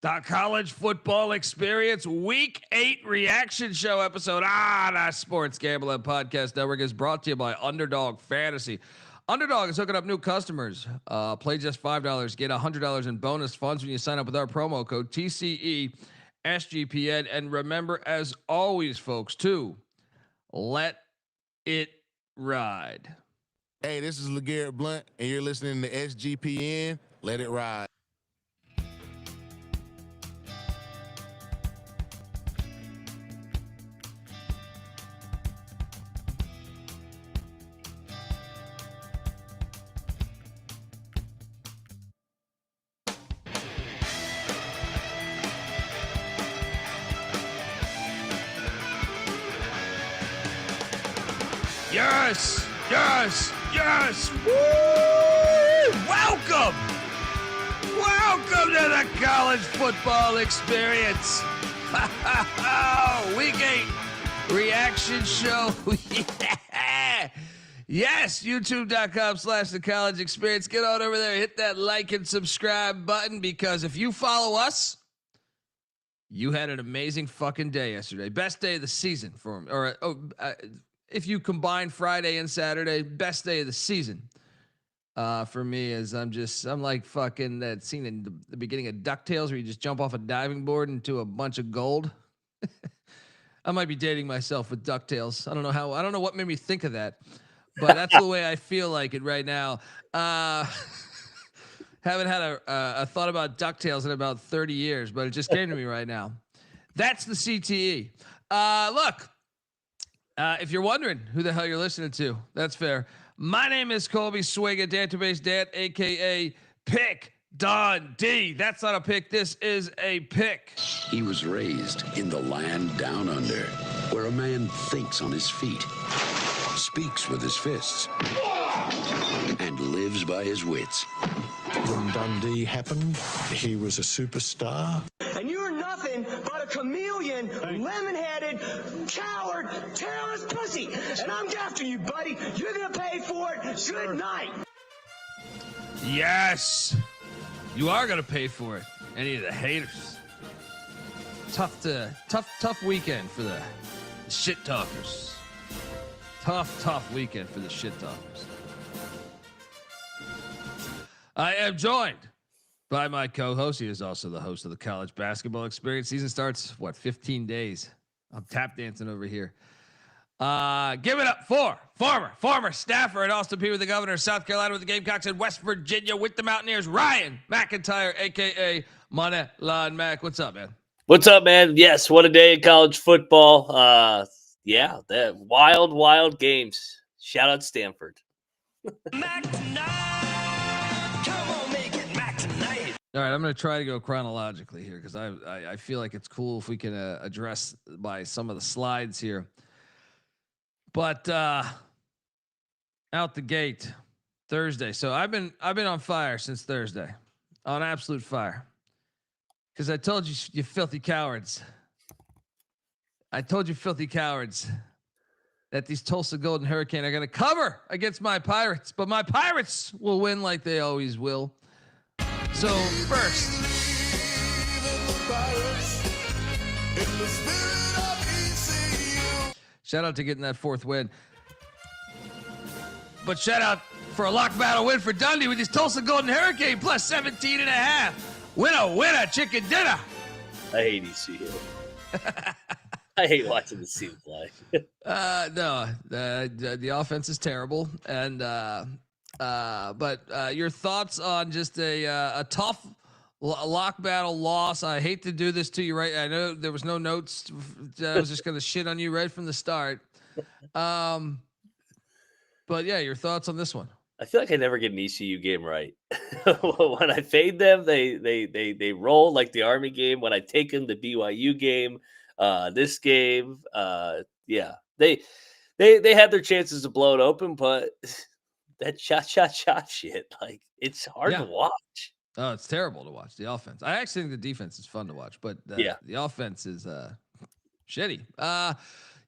The College Football Experience Week 8 reaction show episode. The Sports Gambling Podcast Network is brought to you by Underdog Fantasy. Underdog is hooking up new customers. Play just $5. Get $100 in bonus funds when you sign up with our promo code TCE SGPN. And remember, as always, folks, to let it ride. Hey, this is LeGarrette Blunt, and you're listening to SGPN. Let it ride. Yes, yes, yes. Woo! Welcome to the College Football Experience. Week 8 reaction show. Yeah. Yes, youtube.com/the college experience. Get on over there, hit that like and subscribe button, because if you follow us, you had an amazing fucking day yesterday. Best day of the season for me. If you combine Friday and Saturday, best day of the season for me. Is I'm like fucking that scene in the beginning of DuckTales where you just jump off a diving board into a bunch of gold. I might be dating myself with DuckTales. I don't know what made me think of that, but that's the way I feel like it right now. Haven't had a thought about DuckTales in about 30 years, but it just came to me right now. That's the CTE. Look. If you're wondering who the hell you're listening to, that's fair. My name is Colby Swigga, Database Dan, a.k.a. Pick Dundee. That's not a pick. This is a pick. He was raised in the land down under, where a man thinks on his feet, speaks with his fists, and lives by his wits. When Dundee happened, he was a superstar. And you're nothing but a chameleon, lemon-headed, coward, terrorist pussy. And I'm after you, buddy. You're going to pay for it. Good night. Yes. You are going to pay for it. Any of the haters. Tough weekend for the shit talkers. Tough weekend for the shit talkers. I am joined by my co-host. He is also the host of the College Basketball Experience. Season starts, 15 days. I'm tap dancing over here. Give it up for former staffer at Austin Peay with the Governor of South Carolina with the Gamecocks in West Virginia with the Mountaineers, Ryan McIntyre, a.k.a. Moneyline Mac. What's up, man? What's up, man? Yes, what a day in college football. That wild games. Shout out Stanford. All right, I'm going to try to go chronologically here because I feel like it's cool if we can address by some of the slides here. But out the gate, Thursday. So I've been on fire since Thursday, on absolute fire, because I told you, you filthy cowards. I told you, filthy cowards, that these Tulsa Golden Hurricane are going to cover against my Pirates, but my Pirates will win like they always will. So first, shout out to getting that fourth win, but shout out for a lock battle win for Dundee with his Tulsa Golden Hurricane plus 17.5. Winner, chicken dinner. I hate ECU. I hate watching the team play. No, the offense is terrible, and but your thoughts on just a tough lock battle loss. I hate to do this to you, right? I know there was no notes. I was just going to shit on you right from the start. But yeah, your thoughts on this one? I feel like I never get an ECU game right. When I fade them, they roll like the Army game. When I take them, the BYU game, this game, they had their chances to blow it open, but that shot shit, like, it's hard to watch. Oh, it's terrible to watch the offense. I actually think the defense is fun to watch, but the offense is shitty.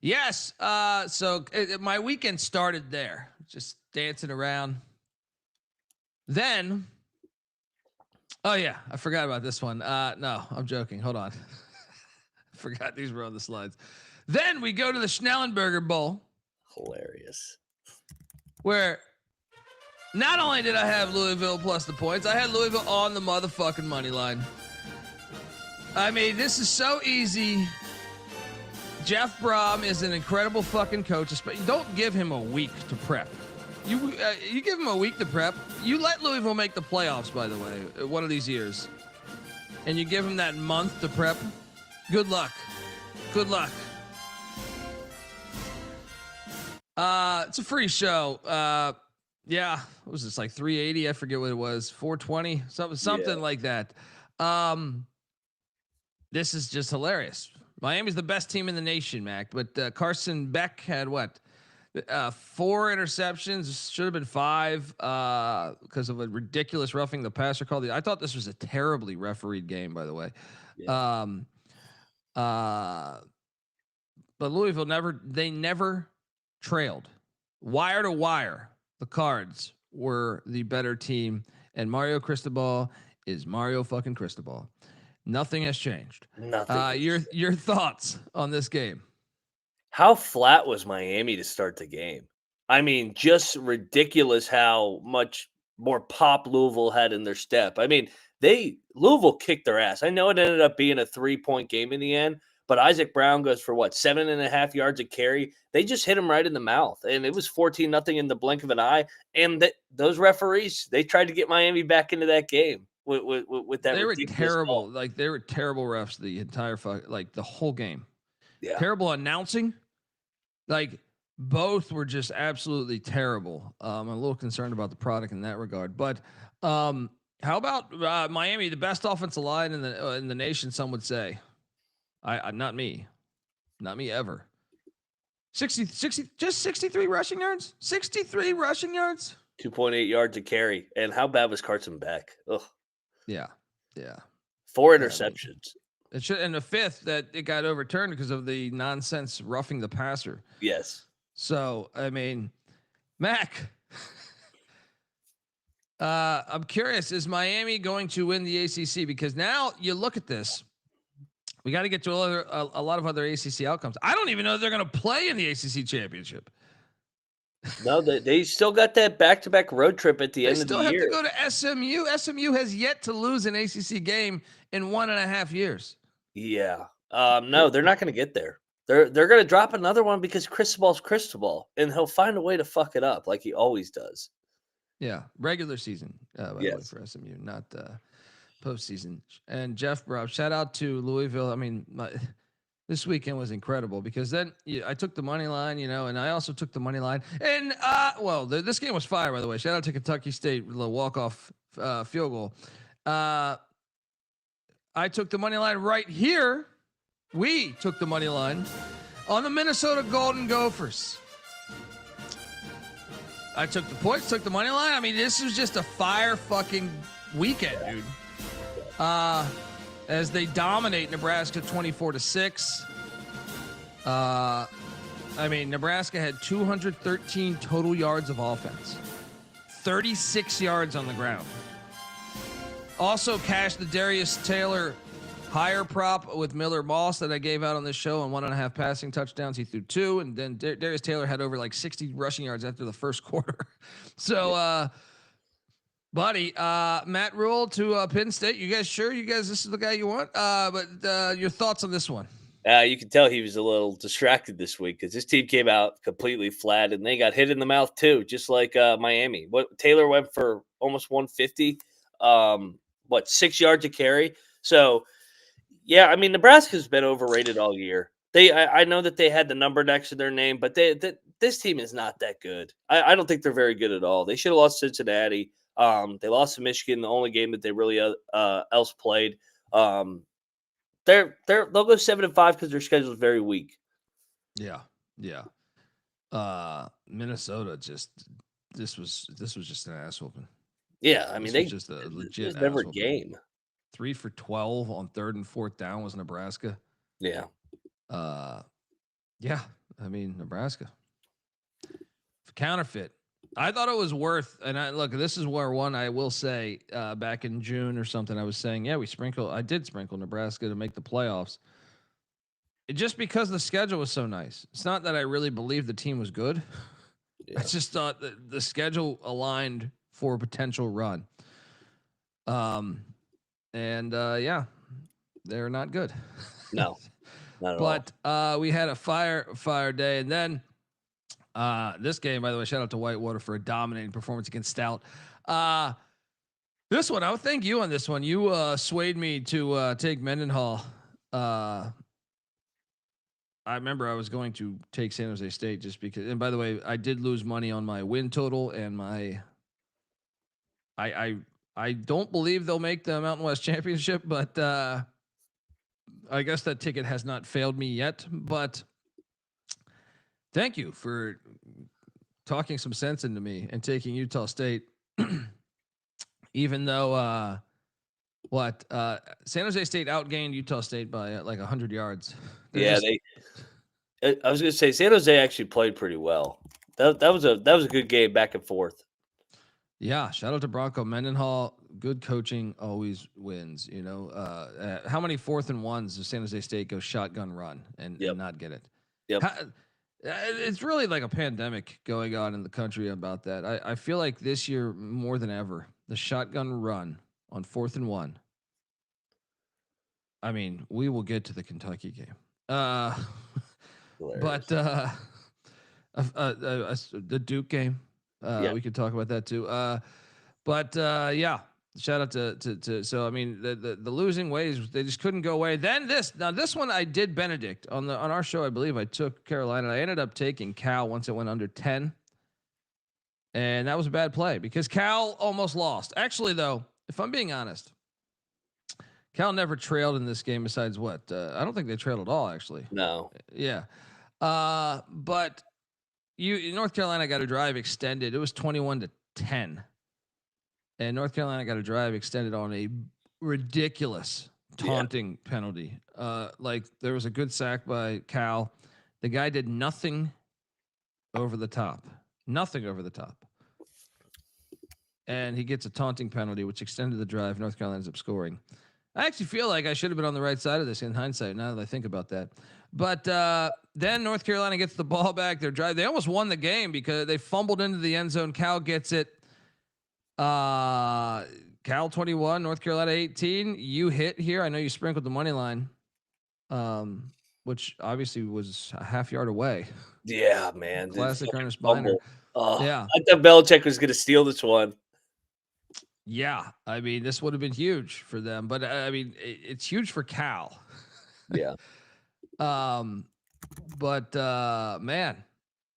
Yes. So my weekend started there, just dancing around. Then Oh yeah, I forgot about this one. No, I'm joking. Hold on. Forgot these were on the slides. Then we go to the Schnellenberger Bowl. Hilarious. Where not only did I have Louisville plus the points, I had Louisville on the motherfucking money line. I mean, this is so easy. Jeff Brohm is an incredible fucking coach. Don't give him a week to prep. You give him a week to prep. You let Louisville make the playoffs, by the way, one of these years. And you give him that month to prep. Good luck. Good luck. It's a free show. Yeah, what was this, like 380? I forget what it was. 420, something like that. This is just hilarious. Miami's the best team in the nation, Mac. But Carson Beck had what? 4 interceptions. Should have been 5 because of a ridiculous roughing the passer call. I thought this was a terribly refereed game, by the way. Yeah. But Louisville never trailed. Wire to wire, the Cards were the better team, and Mario Cristobal is Mario fucking Cristobal. Nothing has changed. Nothing. Your thoughts on this game? How flat was Miami to start the game? I mean, just ridiculous how much more pop Louisville had in their step. I mean, Louisville kicked their ass. I know it ended up being a 3-point game in the end, but Isaac Brown goes for 7.5 yards a carry. They just hit him right in the mouth, and it was 14-0 in the blink of an eye. And those referees, they tried to get Miami back into that game with that. They were terrible. Ball. They were terrible refs the entire the whole game. Yeah. Terrible announcing. Both were just absolutely terrible. I'm a little concerned about the product in that regard. But how about Miami, the best offensive line in the nation? Some would say. Not me ever. 63 rushing yards. 63 rushing yards. 2.8 yards a carry. And how bad was Carson Beck? Ugh. Yeah. 4 interceptions. It should, and the 5th that it got overturned because of the nonsense roughing the passer. Yes. So I mean, Mac. I'm curious: is Miami going to win the ACC? Because now you look at this. We got to get to a lot of other ACC outcomes. I don't even know if they're going to play in the ACC championship. No, they still got that back-to-back road trip at the end of the year. They still have to go to SMU. SMU has yet to lose an ACC game in 1.5 years. Yeah. No, they're not going to get there. They're going to drop another one because Cristobal's Cristobal, and he'll find a way to fuck it up like he always does. Yeah, regular season by the way, for SMU, not postseason. And Jeff Brohm, shout out to Louisville. I mean, this weekend was incredible because then I took the money line, and I also took the money line. And this game was fire, by the way. Shout out to Kentucky State, the walk-off field goal. I took the money line right here. We took the money line on the Minnesota Golden Gophers. I took the points, took the money line. I mean, this was just a fire fucking weekend, dude. As they dominate Nebraska 24-6. I mean, Nebraska had 213 total yards of offense, 36 yards on the ground. Also cashed the Darius Taylor higher prop with Miller Moss that I gave out on this show on 1.5 passing touchdowns. He threw 2, and then Darius Taylor had over 60 rushing yards after the first quarter. So, buddy, Matt Rule to Penn State. You guys sure? This is the guy you want? But your thoughts on this one? You can tell he was a little distracted this week because his team came out completely flat, and they got hit in the mouth too, just like Miami. Taylor went for almost 150. 6 yards a carry. So, yeah, I mean, Nebraska's been overrated all year. I know that they had the number next to their name, but this team is not that good. I don't think they're very good at all. They should have lost Cincinnati. They lost to Michigan, the only game that they really else played. They'll go 7-5 because their schedule is very weak. Yeah. Minnesota this was just an ass whooping. Yeah, I mean, they just a legit never game. 3 for 12 on 3rd and 4th down was Nebraska. Yeah. Yeah. I mean, Nebraska. Counterfeit. I thought it was worth, and look, this is where one I will say back in June or something, I was saying, yeah, I did sprinkle Nebraska to make the playoffs. Just because the schedule was so nice. It's not that I really believed the team was good. Yeah. I just thought that the schedule aligned for a potential run. Yeah, they're not good. No, not at all. But we had a fire day, and then this game, by the way, shout out to Whitewater for a dominating performance against Stout. This one, I would thank you on this one. You swayed me to take Mendenhall. I remember I was going to take San Jose State just because, and by the way, I did lose money on my win total and my, I don't believe they'll make the Mountain West Championship, but I guess that ticket has not failed me yet. But thank you for talking some sense into me and taking Utah State, even though San Jose State outgained Utah State by like 100 yards. I was going to say San Jose actually played pretty well. That was a good game back and forth. Yeah, shout out to Bronco Mendenhall. Good coaching always wins. You know, how many 4th and 1s does San Jose State go shotgun run and not get it? Yep. It's really like a pandemic going on in the country about that. I feel like this year more than ever, the shotgun run on 4th and 1. I mean, we will get to the Kentucky game. But the Duke game, we could talk about that too. Yeah, shout out to so I mean the losing ways, they just couldn't go away. Then this one I did Benedict on our show. I believe I took Carolina. I ended up taking Cal once it went under 10, and that was a bad play because Cal almost lost. Actually, though, if I'm being honest, Cal never trailed in this game besides what? I don't think they trailed at all, actually. No. Yeah. But North Carolina got a drive extended. It was 21-10. And North Carolina got a drive extended on a ridiculous taunting penalty. Like there was a good sack by Cal. The guy did nothing over the top. Nothing over the top. And he gets a taunting penalty, which extended the drive. North Carolina ends up scoring. I actually feel like I should have been on the right side of this in hindsight, now that I think about that. But then North Carolina gets the ball back. Their drive, they almost won the game because they fumbled into the end zone. Cal gets it. Cal 21, North Carolina 18. You hit here. I know you sprinkled the money line, which obviously was a half yard away. Yeah, man. Classic Ernest Biner. Yeah. I thought Belichick was going to steal this one. Yeah, I mean, this would have been huge for them, but I mean, it's huge for Cal. Yeah. Man,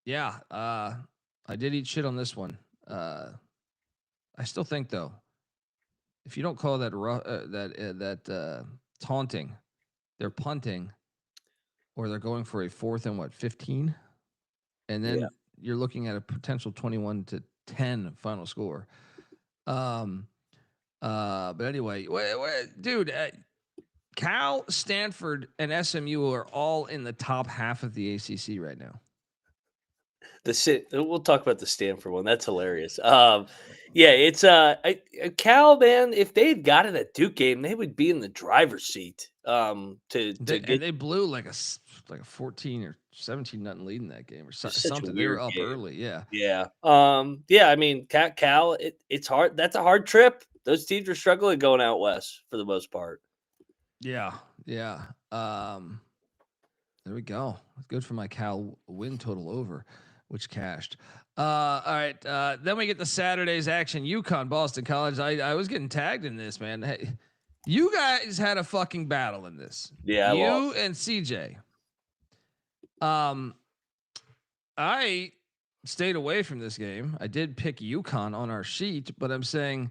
yeah, I did eat shit on this one. I still think though, if you don't call that taunting, they're punting, or they're going for a 4th and 15, and then you're looking at a potential 21-10 final score. But anyway, dude, Cal, Stanford, and SMU are all in the top half of the ACC right now. We'll talk about the Stanford one. That's hilarious. It's Cal, man. If they had gotten a Duke game, they would be in the driver's seat. They blew like a 14 or 17-0 lead in that game or something. They were up early. Yeah. I mean, Cal, it's hard. That's a hard trip. Those teams are struggling going out west for the most part. Yeah. There we go. Good for my Cal win total over, which cashed. All right. Then we get the Saturday's action. UConn, Boston College. I was getting tagged in this, man. Hey, you guys had a fucking battle in this. Yeah. You and CJ. I stayed away from this game. I did pick UConn on our sheet, but I'm saying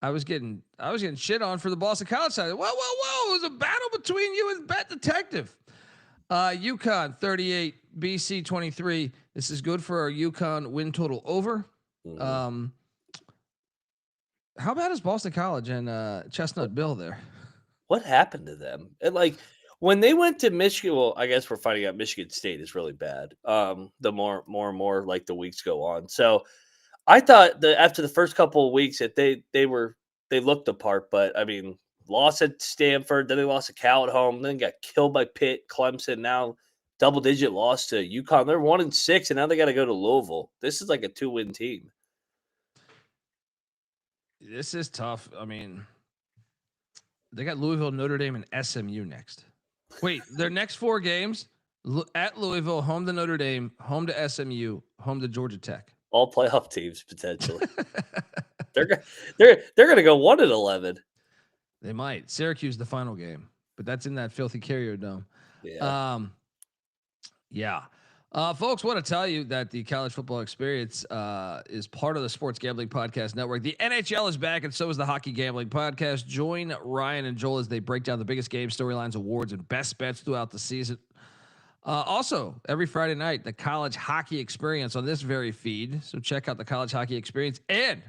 I was getting shit on for the Boston College side. Whoa. It was a battle between you and Bet Detective. UConn 38, BC 23. This is good for our UConn win total over. Mm-hmm. How bad is Boston College and Chestnut Bill there? What happened to them? And like when they went to Michigan, well, I guess we're finding out Michigan State is really bad. The more and more like the weeks go on. So I thought that after the first couple of weeks that they looked the part, but I mean, lost at Stanford, then they lost to Cal at home, then got killed by Pitt, Clemson. Now double-digit loss to UConn. They're 1-6, and now they got to go to Louisville. This is like a 2-win team. This is tough. I mean, they got Louisville, Notre Dame, and SMU next. Wait, their next 4 games at Louisville, home to Notre Dame, home to SMU, home to Georgia Tech. All playoff teams potentially. they're going to go 1-11. They might. Syracuse the final game, but that's in that filthy Carrier Dome. Yeah. Yeah. Folks, want to tell you that the College Football Experience is part of the Sports Gambling Podcast Network. The NHL is back, and so is the Hockey Gambling Podcast. Join Ryan and Joel as they break down the biggest games, storylines, awards, and best bets throughout the season. Also, every Friday night, the College Hockey Experience on this very feed. So check out the College Hockey Experience and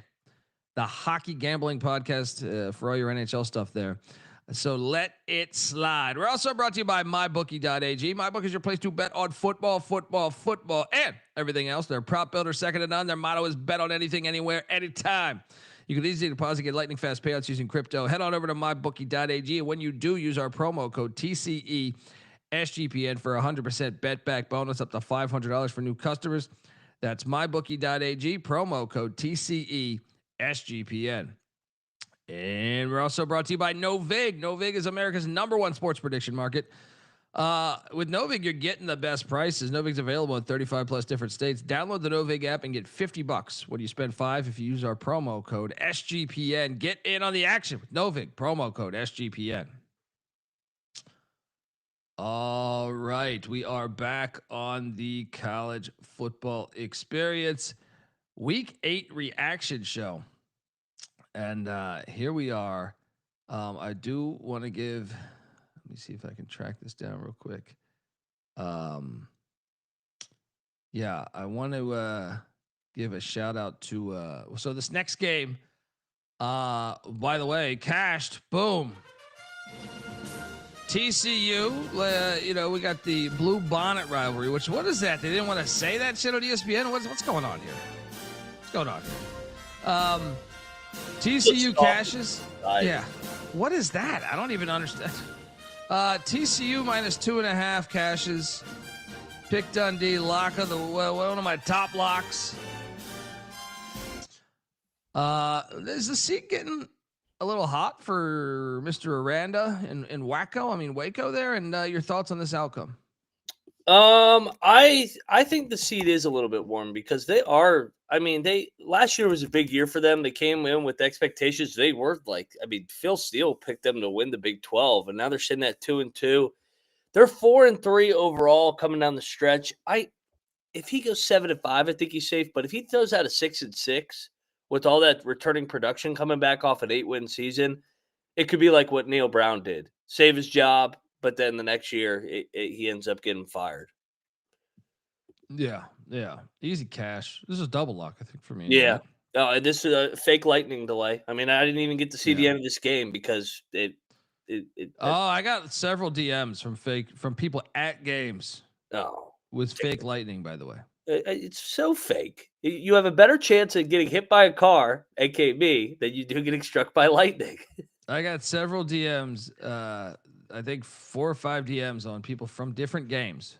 the Hockey Gambling Podcast for all your NHL stuff there. So let it slide. We're also brought to you by MyBookie.ag. MyBookie is your place to bet on football, and everything else. They're a prop builder, second to none. Their motto is bet on anything, anywhere, anytime. You can easily deposit, get lightning fast payouts using crypto. Head on over to MyBookie.ag. And when you do, use our promo code TCE SGPN for 100% bet back bonus up to $500 for new customers. That's MyBookie.ag, promo code TCE SGPN. And we're also brought to you by Novig. Novig is America's #1 sports prediction market. With Novig, you're getting the best prices. Novig's available in 35 plus different states. Download the Novig app and get $50 when you spend $5 if you use our promo code SGPN. Get in on the action with Novig, promo code SGPN. All right, we are back on the College Football Experience Week 8 reaction show. And here we are. I do want to give, let me see if I can track this down real quick. Yeah, I want to give a shout out to, so this next game, by the way, cashed, boom. TCU, we got the Blue Bonnet rivalry, what is that? They didn't want to say that shit on ESPN? What's going on here? What's going on here? TCU cashes. Yeah. What is that? I don't even understand. TCU -2.5 cashes. Pick Dundee, lock of one of my top locks. Is the seat getting a little hot for Mr. Aranda and Waco? I mean, Waco there, and your thoughts on this outcome? I think the seed is a little bit warm because last year was a big year for them. They came in with expectations. They were Phil Steele picked them to win the Big 12, and now they're sitting at 2-2. They're 4-3 overall coming down the stretch. If he goes 7-5, I think he's safe. But if he throws out a 6-6 with all that returning production coming back off an 8-win season, it could be like what Neil Brown did. Save his job, but then the next year he ends up getting fired. Yeah. Easy cash. This is double lock, I think, for me. Yeah. This is a fake lightning delay. I mean, I didn't even get to see the end of this game because I got several DMs from people at games. Oh, with fake lightning, by the way. It's so fake. You have a better chance of getting hit by a car, aka me, than you do getting struck by lightning. I got several DMs. I think 4 or 5 DMs on people from different games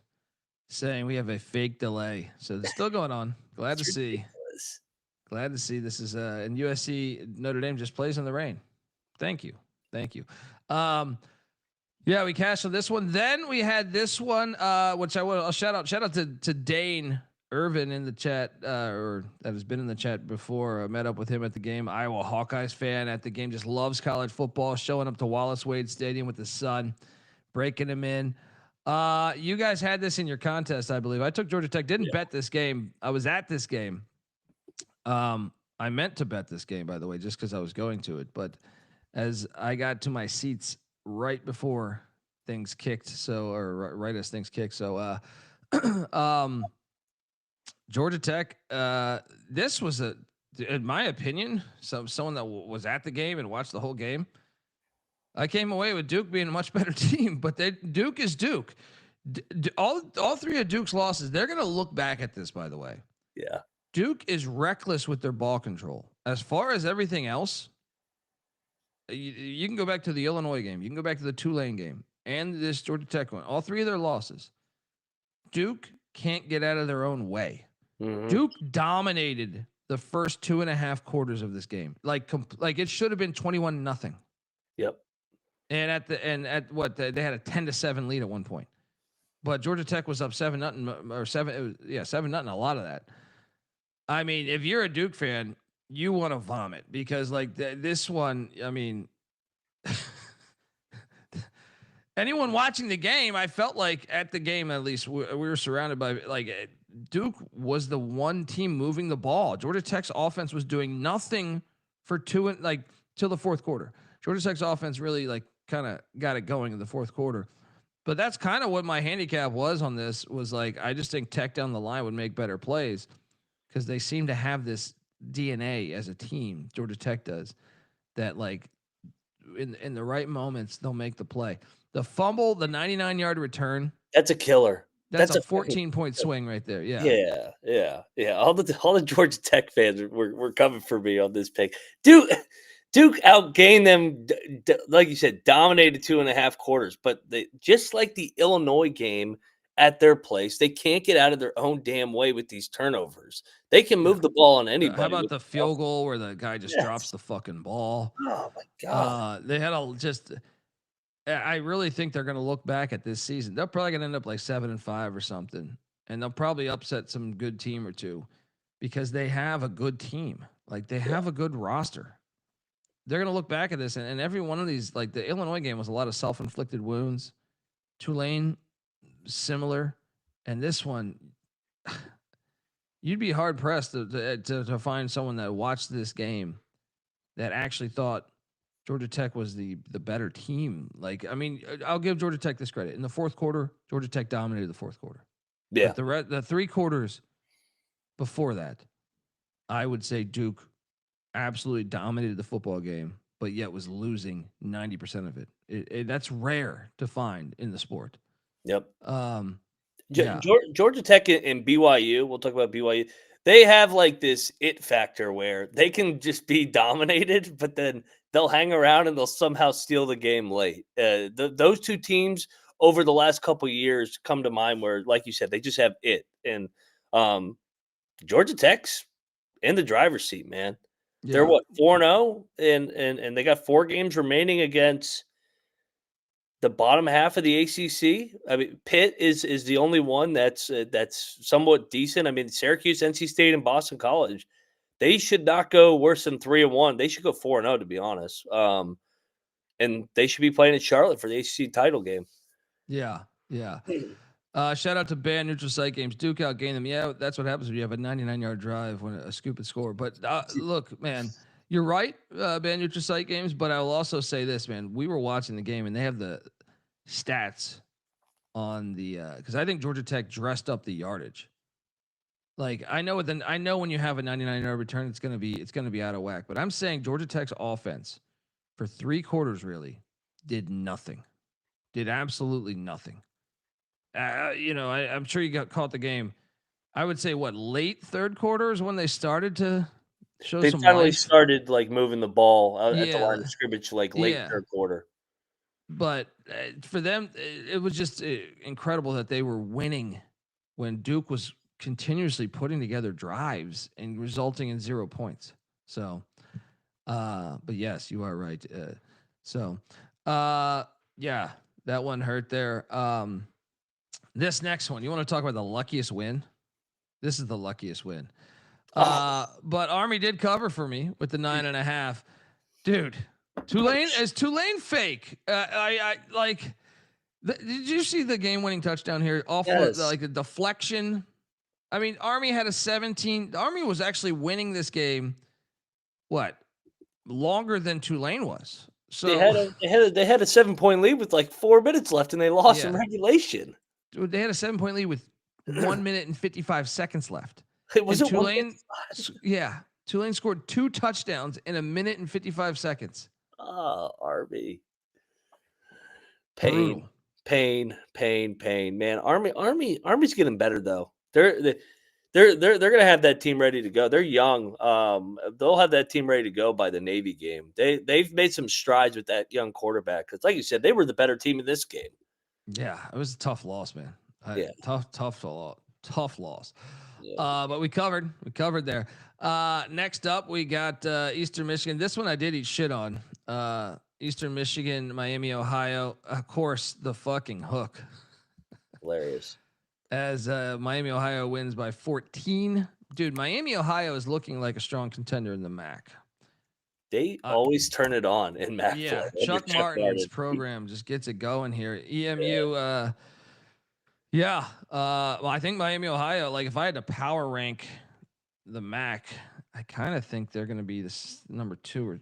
saying we have a fake delay. So it's still going on. Glad to see. Glad to see this is and USC Notre Dame just plays in the rain. Thank you. Yeah, we cashed on this one. Then we had this one, which I'll shout out to Dane Irvin in the chat, or that has been in the chat before. I met up with him at the game. Iowa Hawkeyes fan at the game, just loves college football, showing up to Wallace Wade Stadium with his son, breaking him in. You guys had this in your contest, I believe. I took Georgia Tech, didn't bet this game. I was at this game. I meant to bet this game, by the way, just because I was going to it. But as I got to my seats right before things kicked, right as things kicked. So, Georgia Tech, this was in my opinion, someone that was at the game and watched the whole game. I came away with Duke being a much better team, but Duke is Duke. All 3 of Duke's losses, they're going to look back at this, by the way. Yeah. Duke is reckless with their ball control. As far as everything else, you can go back to the Illinois game. You can go back to the Tulane game and this Georgia Tech one. All three of their losses. Duke can't get out of their own way. Mm-hmm. Duke dominated the first 2.5 quarters of this game. Like it should have been 21-0. Yep. And at what they had a 10-7 lead at one point. But Georgia Tech was up 7-0 or 7-0 a lot of that. I mean, if you're a Duke fan, you want to vomit because like this one, I mean, anyone watching the game, I felt like at the game, at least we were surrounded by like Duke was the one team moving the ball. Georgia Tech's offense was doing nothing for till the fourth quarter. Georgia Tech's offense really like kind of got it going in the fourth quarter. But that's kind of what my handicap was on this was like, I just think Tech down the line would make better plays because they seem to have this DNA as a team. Georgia Tech does that. Like in the right moments, they'll make the play. The fumble, the 99-yard return. That's a killer. That's a 14-point swing right there. Yeah. Yeah. All the Georgia Tech fans were coming for me on this pick. Duke outgained them, like you said, dominated 2.5 quarters. But they just like the Illinois game at their place, they can't get out of their own damn way with these turnovers. They can move the ball on anybody. How about the field goal where the guy just drops the fucking ball? Oh my god! They had I really think they're going to look back at this season. They're probably going to end up like 7-5 or something, and they'll probably upset some good team or two because they have a good team. Like they have a good roster. They're going to look back at this, and every one of these, like the Illinois game was a lot of self-inflicted wounds. Tulane, similar, and this one, you'd be hard pressed to find someone that watched this game that actually thought Georgia Tech was the better team. Like, I mean, I'll give Georgia Tech this credit. In the fourth quarter, Georgia Tech dominated the fourth quarter. Yeah. But the 3 quarters before that, I would say Duke absolutely dominated the football game, but yet was losing 90% of it. That's rare to find in the sport. Yep. Yeah. Georgia Tech and BYU, we'll talk about BYU. They have like this it factor where they can just be dominated, but then they'll hang around and they'll somehow steal the game late. Those two teams over the last couple of years come to mind where, like you said, they just have it. And Georgia Tech's in the driver's seat, man. Yeah. They're what, 4-0, and they got 4 games remaining against the bottom half of the ACC. I mean, Pitt is the only one that's somewhat decent. I mean, Syracuse, NC State, and Boston College, they should not go worse than 3-1. They should go 4-0, to be honest. And they should be playing in Charlotte for the ACC title game. Yeah. Shout out to Band Neutral Site Games. Duke outgained them. Yeah, that's what happens when you have a 99-yard drive when a scoop and score. But look, man, you're right, Band Neutral Site Games. But I will also say this, man. We were watching the game, and they have the stats on the because I think Georgia Tech dressed up the yardage. Like I know when you have a 99-yard return, it's gonna be out of whack. But I'm saying Georgia Tech's offense for 3 quarters really did nothing, did absolutely nothing. I'm sure you caught the game. I would say late third quarter is when they started to show some. They finally started like moving the ball at the line of scrimmage, like late third quarter. But for them, it was just incredible that they were winning when Duke was continuously putting together drives and resulting in 0 points. So, but yes, you are right. Yeah, that one hurt there. This next one, you want to talk about the luckiest win? This is the luckiest win. But Army did cover for me with the 9.5. Dude, Tulane fake. I like. Did you see the game-winning touchdown here? Off like the deflection. I mean, Army had a 17. Army was actually winning this game. What? Longer than Tulane was. So they had a 7-point lead with like 4 minutes left, and they lost in regulation. Dude, they had a 7-point lead with 1 minute and 55 seconds left. Tulane? Tulane scored 2 touchdowns in 1 minute and 55 seconds. Oh, Army. Pain, man. Army's getting better though. They're gonna have that team ready to go. They're young. They'll have that team ready to go by the Navy game. They've made some strides with that young quarterback because, like you said, they were the better team in this game. Yeah, it was a tough loss, man. Yeah. Tough loss. Yeah. But we covered there. Next up, we got Eastern Michigan. This one I did eat shit on. Eastern Michigan, Miami, Ohio. Of course, the fucking hook. Hilarious. As Miami, Ohio wins by 14. Dude, Miami, Ohio is looking like a strong contender in the MAC. They always turn it on in MAC. Yeah, Chuck Martin's program just gets it going here. EMU, well, I think Miami, Ohio, like if I had to power rank the MAC, I kind of think they're going to be this number 2 or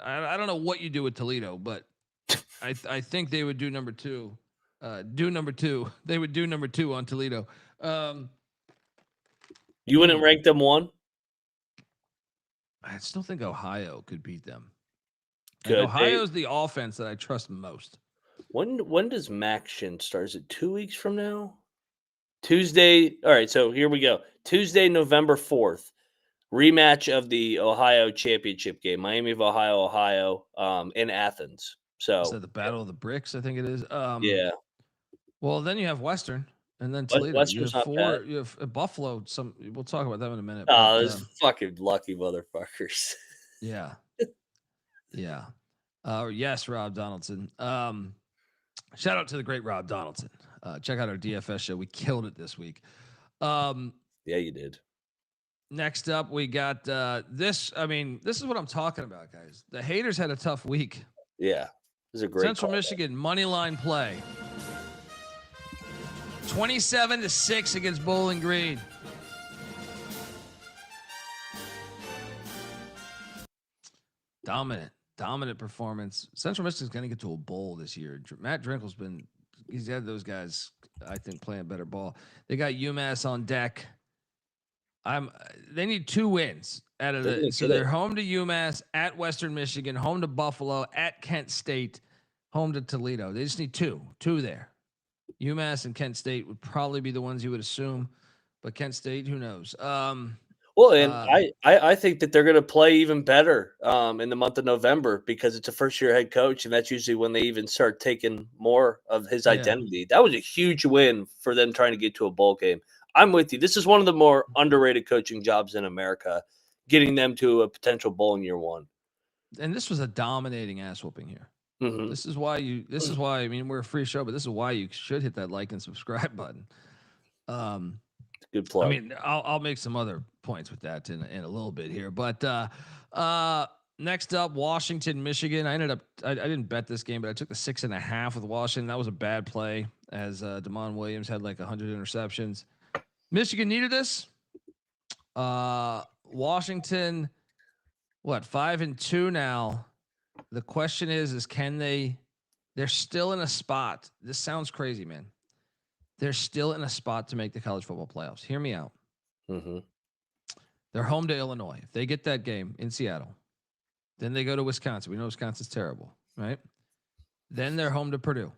I don't know what you do with Toledo, but I think they would do number 2. They would do number 2 on Toledo. You wouldn't rank them 1? I still think Ohio could beat them. Good. Ohio's the offense that I trust most. When does MAC Shin start? Is it 2 weeks from now? Tuesday. All right, so here we go. Tuesday, November 4th. Rematch of the Ohio Championship game. Miami of Ohio, in Athens. So the Battle of the Bricks, I think it is. Yeah. Well, then you have Western, and then Toledo. Western's you have not 4. bad. You have Buffalo. We'll talk about them in a minute. Oh, those fucking lucky motherfuckers. Yeah. Yes, Rob Donaldson. Shout out to the great Rob Donaldson. Check out our DFS show. We killed it this week. Yeah, you did. Next up, we got this. I mean, this is what I'm talking about, guys. The haters had a tough week. Yeah. This is a great Central Michigan money line play. 27-6 against Bowling Green. Dominant performance. Central Michigan's going to get to a bowl this year. Matt Drinkle's he's had those guys, I think, playing better ball. They got UMass on deck. They need 2 wins out of so they're home to UMass, at Western Michigan, home to Buffalo, at Kent State, home to Toledo. They just need 2 there. UMass and Kent State would probably be the ones you would assume, but Kent State, who knows? Well, and I think that they're going to play even better in the month of November because it's a first-year head coach, and that's usually when they even start taking more of his identity. That was a huge win for them trying to get to a bowl game. I'm with you. This is one of the more underrated coaching jobs in America, getting them to a potential bowl in year 1. And this was a dominating ass whooping here. Mm-hmm. This is why, I mean, we're a free show, but this is why you should hit that like and subscribe button. Good plug. I mean, I'll make some other points with that in a little bit here, but next up, Washington, Michigan. I didn't bet this game, but I took the 6.5 with Washington. That was a bad play as Damon Williams had like 100 interceptions. Michigan needed this. Washington, 5-2 now. The question is can they're still in a spot. This sounds crazy, man. They're still in a spot to make the college football playoffs. Hear me out. Mm-hmm. They're home to Illinois. If they get that game in Seattle, then they go to Wisconsin. We know Wisconsin's terrible, right? Then they're home to Purdue.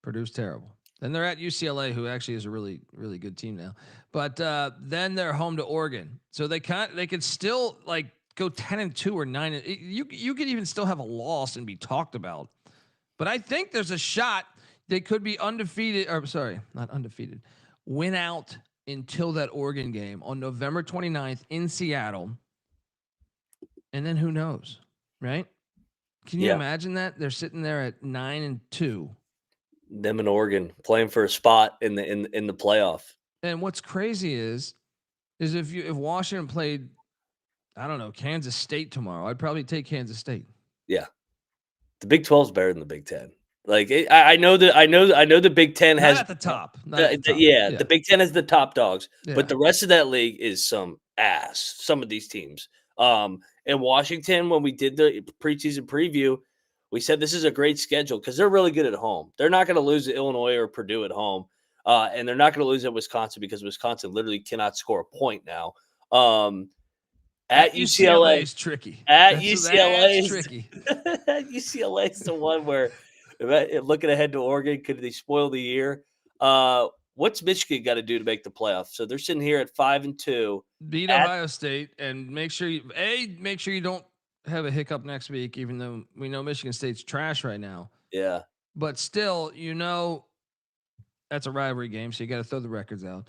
Purdue's terrible. Then they're at UCLA, who actually is a really, really good team now. But then they're home to Oregon. So they could still like go 10-2 or 9. You could even still have a loss and be talked about. But I think there's a shot they could be undefeated. Or sorry, not undefeated. Win out until that Oregon game on November 29th in Seattle. And then who knows, right? Can you imagine that? They're sitting there at 9-2. Them in Oregon playing for a spot in the playoff. And what's crazy is if Washington played, I don't know, Kansas State tomorrow, I'd probably take Kansas State. Yeah, the Big 12 is better than the Big 10. Like I know the Big 10 has not at the top. The Big 10 has the top dogs, but the rest of that league is some ass. Some of these teams. In Washington, when we did the preseason preview, we said this is a great schedule because they're really good at home. They're not going to lose to Illinois or Purdue at home, and they're not going to lose at Wisconsin because Wisconsin literally cannot score a point now. At UCLA is tricky. UCLA is tricky. UCLA is the one where looking ahead to Oregon, could they spoil the year? what's Michigan got to do to make the playoffs? So they're sitting here at 5-2. Beat Ohio State and make sure you don't have a hiccup next week, even though we know Michigan State's trash right now. Yeah. But still, that's a rivalry game, so you got to throw the records out.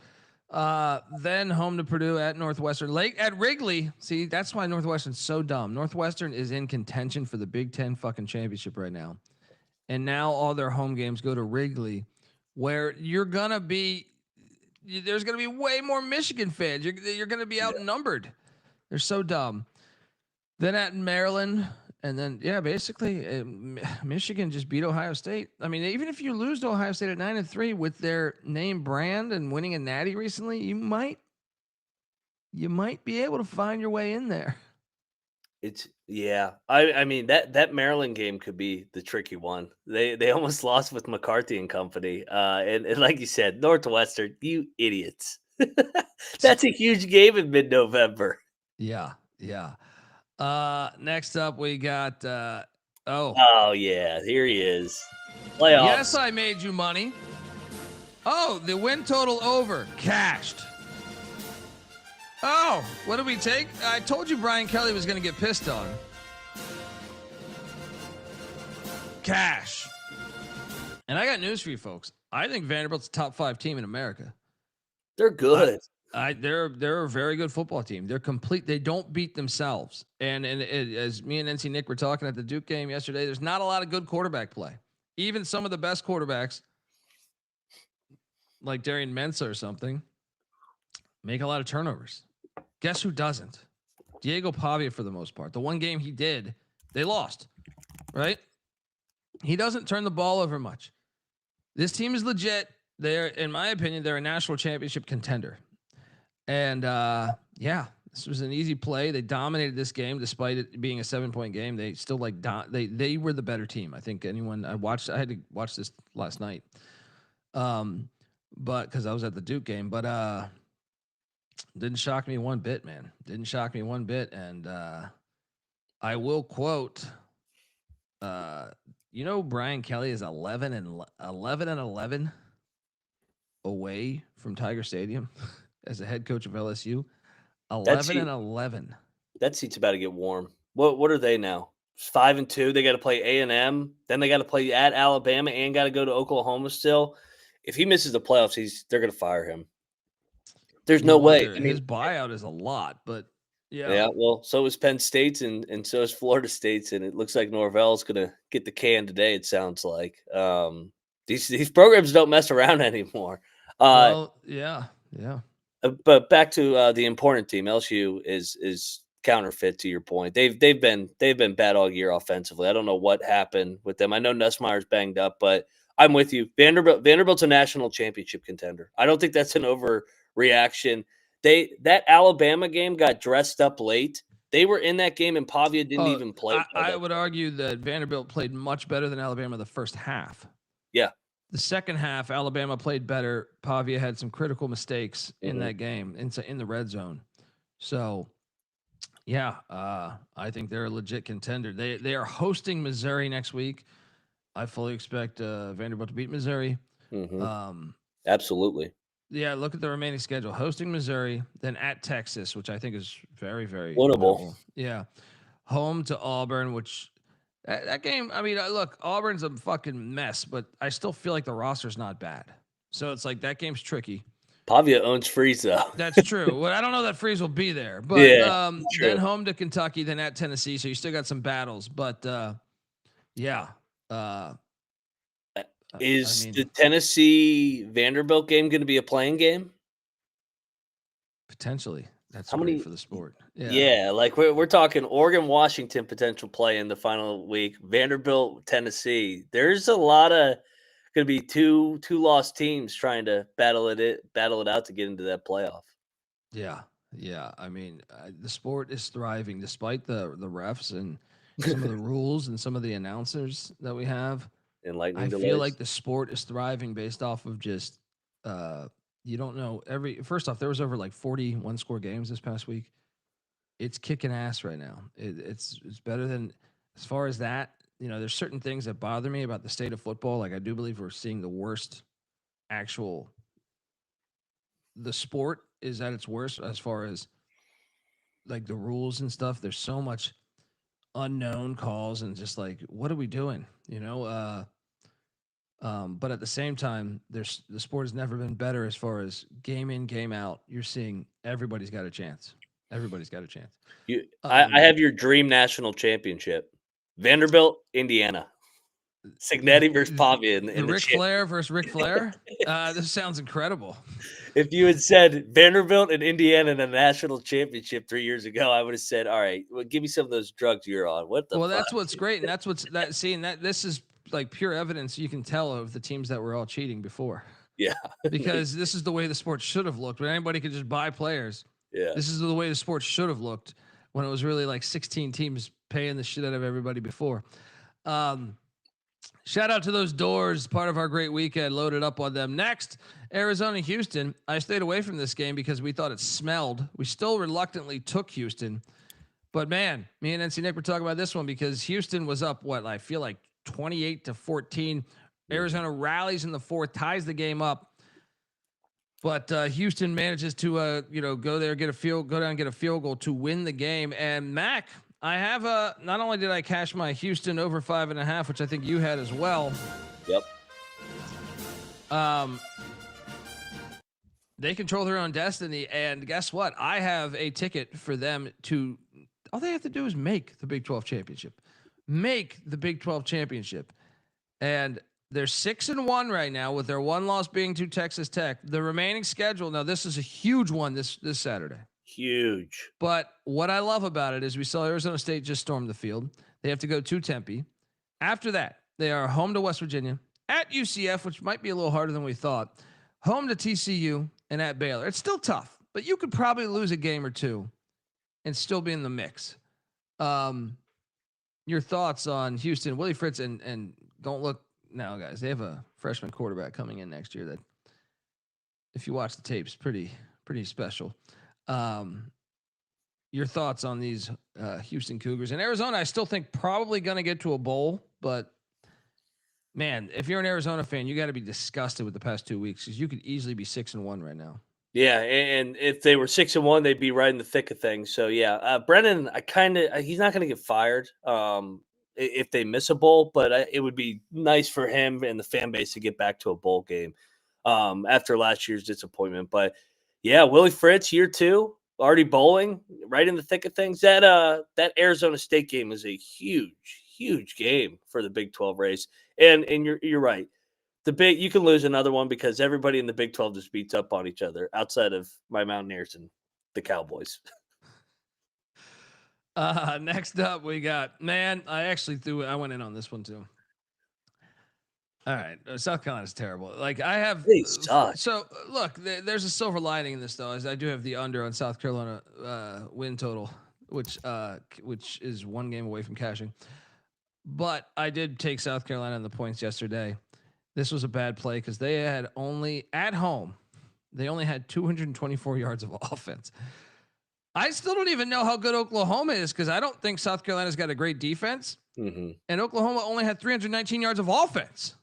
Then home to Purdue, at Northwestern, at Wrigley. See, that's why Northwestern's so dumb. Northwestern is in contention for the Big Ten fucking championship right now. And now all their home games go to Wrigley, where there's going to be way more Michigan fans. You're going to be outnumbered. They're so dumb. Then at Maryland, and then basically Michigan just beat Ohio State. I mean, even if you lose to Ohio State at 9-3 with their name brand and winning a natty recently, you might be able to find your way in there. I mean that Maryland game could be the tricky one. They almost lost with McCarthy and company. And like you said, Northwestern, you idiots. That's a huge game in mid-November. Yeah. Next up we got Oh yeah, here he is. Playoffs. Yes, I made you money. Oh, the win total over. Cashed. Oh, what did we take? I told you Brian Kelly was going to get pissed on. Cash. And I got news for you folks. I think Vanderbilt's a top 5 team in America. They're good. They're a very good football team. They're complete. They don't beat themselves. And as me and NC Nick were talking at the Duke game yesterday, there's not a lot of good quarterback play. Even some of the best quarterbacks, like Darian Mensah or something, make a lot of turnovers. Guess who doesn't? Diego Pavia, for the most part. The one game he did, they lost, right? He doesn't turn the ball over much. This team is legit. They're, in my opinion, they're a national championship contender. And this was an easy play. They dominated this game despite it being a 7-point game. They still they were the better team. I think I had to watch this last night. But because I was at the Duke game, but didn't shock me one bit, man. Didn't shock me one bit. And I will quote, Brian Kelly is 11-11 away from Tiger Stadium as a head coach of LSU. 11-11. That seat's about to get warm. What are they now? 5-2. They got to play A&M. Then they got to play at Alabama and got to go to Oklahoma still. If he misses the playoffs, they're going to fire him. There's no way. His buyout is a lot, but yeah. Yeah, well, so is Penn State's and so is Florida State's, and it looks like Norvell's going to get the can today, it sounds like. These programs don't mess around anymore. Yeah. But back to the important team, LSU is counterfeit to your point. They've been bad all year offensively. I don't know what happened with them. I know Nussmeier's banged up, but I'm with you. Vanderbilt's a national championship contender. I don't think that's an overreaction. That Alabama game got dressed up late. They were in that game and Pavia didn't even play. I would argue that Vanderbilt played much better than Alabama the first half. Yeah. The second half, Alabama played better. Pavia had some critical mistakes in that game, in the red zone. So, I think they're a legit contender. They are hosting Missouri next week. I fully expect Vanderbilt to beat Missouri. Absolutely. Yeah, look at the remaining schedule. Hosting Missouri, then at Texas, which I think is very, very winnable. Yeah. Home to Auburn, which that game, I mean, look, Auburn's a fucking mess, but I still feel like the roster's not bad. So it's like that game's tricky. Pavia owns Freeze, though. That's true. Well, I don't know that Freeze will be there. But then home to Kentucky, then at Tennessee. So you still got some battles. But, Is the Tennessee Vanderbilt game going to be a playing game? Potentially. That's great for the sport. Yeah, like we're talking Oregon, Washington potential play in the final week. Vanderbilt, Tennessee. There's a lot of going to be two lost teams trying to battle it out to get into that playoff. Yeah. I mean, the sport is thriving despite the refs and some of the rules and some of the announcers that we have. I feel like the sport is thriving based off of just you don't know first off, there was over like 41 score games this past week. It's kicking ass right now. It's better than, as far as that, there's certain things that bother me about the state of football. Like I do believe we're seeing the worst actual the sport is at its worst as far as like the rules and stuff. There's so much unknown calls and just like, what are we doing? But at the same time, the sport has never been better as far as game in, game out. You're seeing everybody's got a chance. Everybody's got a chance. I have your dream national championship. Vanderbilt, Indiana. Signetti versus Pavia in the Ric Flair versus Ric Flair. This sounds incredible. If you had said Vanderbilt and Indiana in a national championship 3 years ago, I would have said, "All right, well, give me some of those drugs you're on." What the? Well, fuck? that's what's great, and that's what's that. Seeing that this is like pure evidence you can tell of the teams that were all cheating before. Yeah, because this is the way the sport should have looked. When anybody could just buy players. Yeah, this is the way the sport should have looked when it was really like 16 teams paying the shit out of everybody before. Shout out to those Doors, part of our great weekend. Loaded up on them. Next, Arizona, Houston. I stayed away from this game because we thought it smelled. We still reluctantly took Houston. But man, me and NC Nick were talking about this one because Houston was up, I feel like 28-14. Arizona rallies in the fourth, ties the game up. But Houston manages to, go there, go down, get a field goal to win the game. And Mac, I have not only did I cash my Houston over 5.5, which I think you had as well. Yep. They control their own destiny, and guess what? I have a ticket for them to. All they have to do is make the Big 12 championship. Make the Big 12 championship, and they're 6-1 right now, with their one loss being to Texas Tech. The remaining schedule. Now, this is a huge one this Saturday. Huge. But what I love about it is we saw Arizona State just storm the field. They have to go to Tempe. After that, they are home to West Virginia, at UCF, which might be a little harder than we thought, home to TCU, and at Baylor. It's still tough, but you could probably lose a game or two and still be in the mix. Your thoughts on Houston, Willie Fritz, and don't look now, guys. They have a freshman quarterback coming in next year that, if you watch the tapes, pretty special. Your thoughts on these Houston Cougars and Arizona? I still think probably going to get to a bowl, but man, if you're an Arizona fan, you got to be disgusted with the past 2 weeks because you could easily be 6-1 right now. Yeah, and if they were 6-1, they'd be right in the thick of things. So yeah, Brennan, he's not going to get fired if they miss a bowl, but it would be nice for him and the fan base to get back to a bowl game after last year's disappointment. But yeah, Willie Fritz, year 2, already bowling, right in the thick of things. That Arizona State game is a huge game for the Big 12 race. And you're right. You can lose another one because everybody in the Big 12 just beats up on each other outside of my Mountaineers and the Cowboys. Next up, we got, I went in on this one too. All right. South Carolina's terrible. Like they suck. So look, there's a silver lining in this though, as I do have the under on South Carolina win total, which is one game away from cashing. But I did take South Carolina in the points yesterday. This was a bad play because they had only 224 yards of offense. I still don't even know how good Oklahoma is because I don't think South Carolina's got a great defense. Mm-hmm. And Oklahoma only had 319 yards of offense.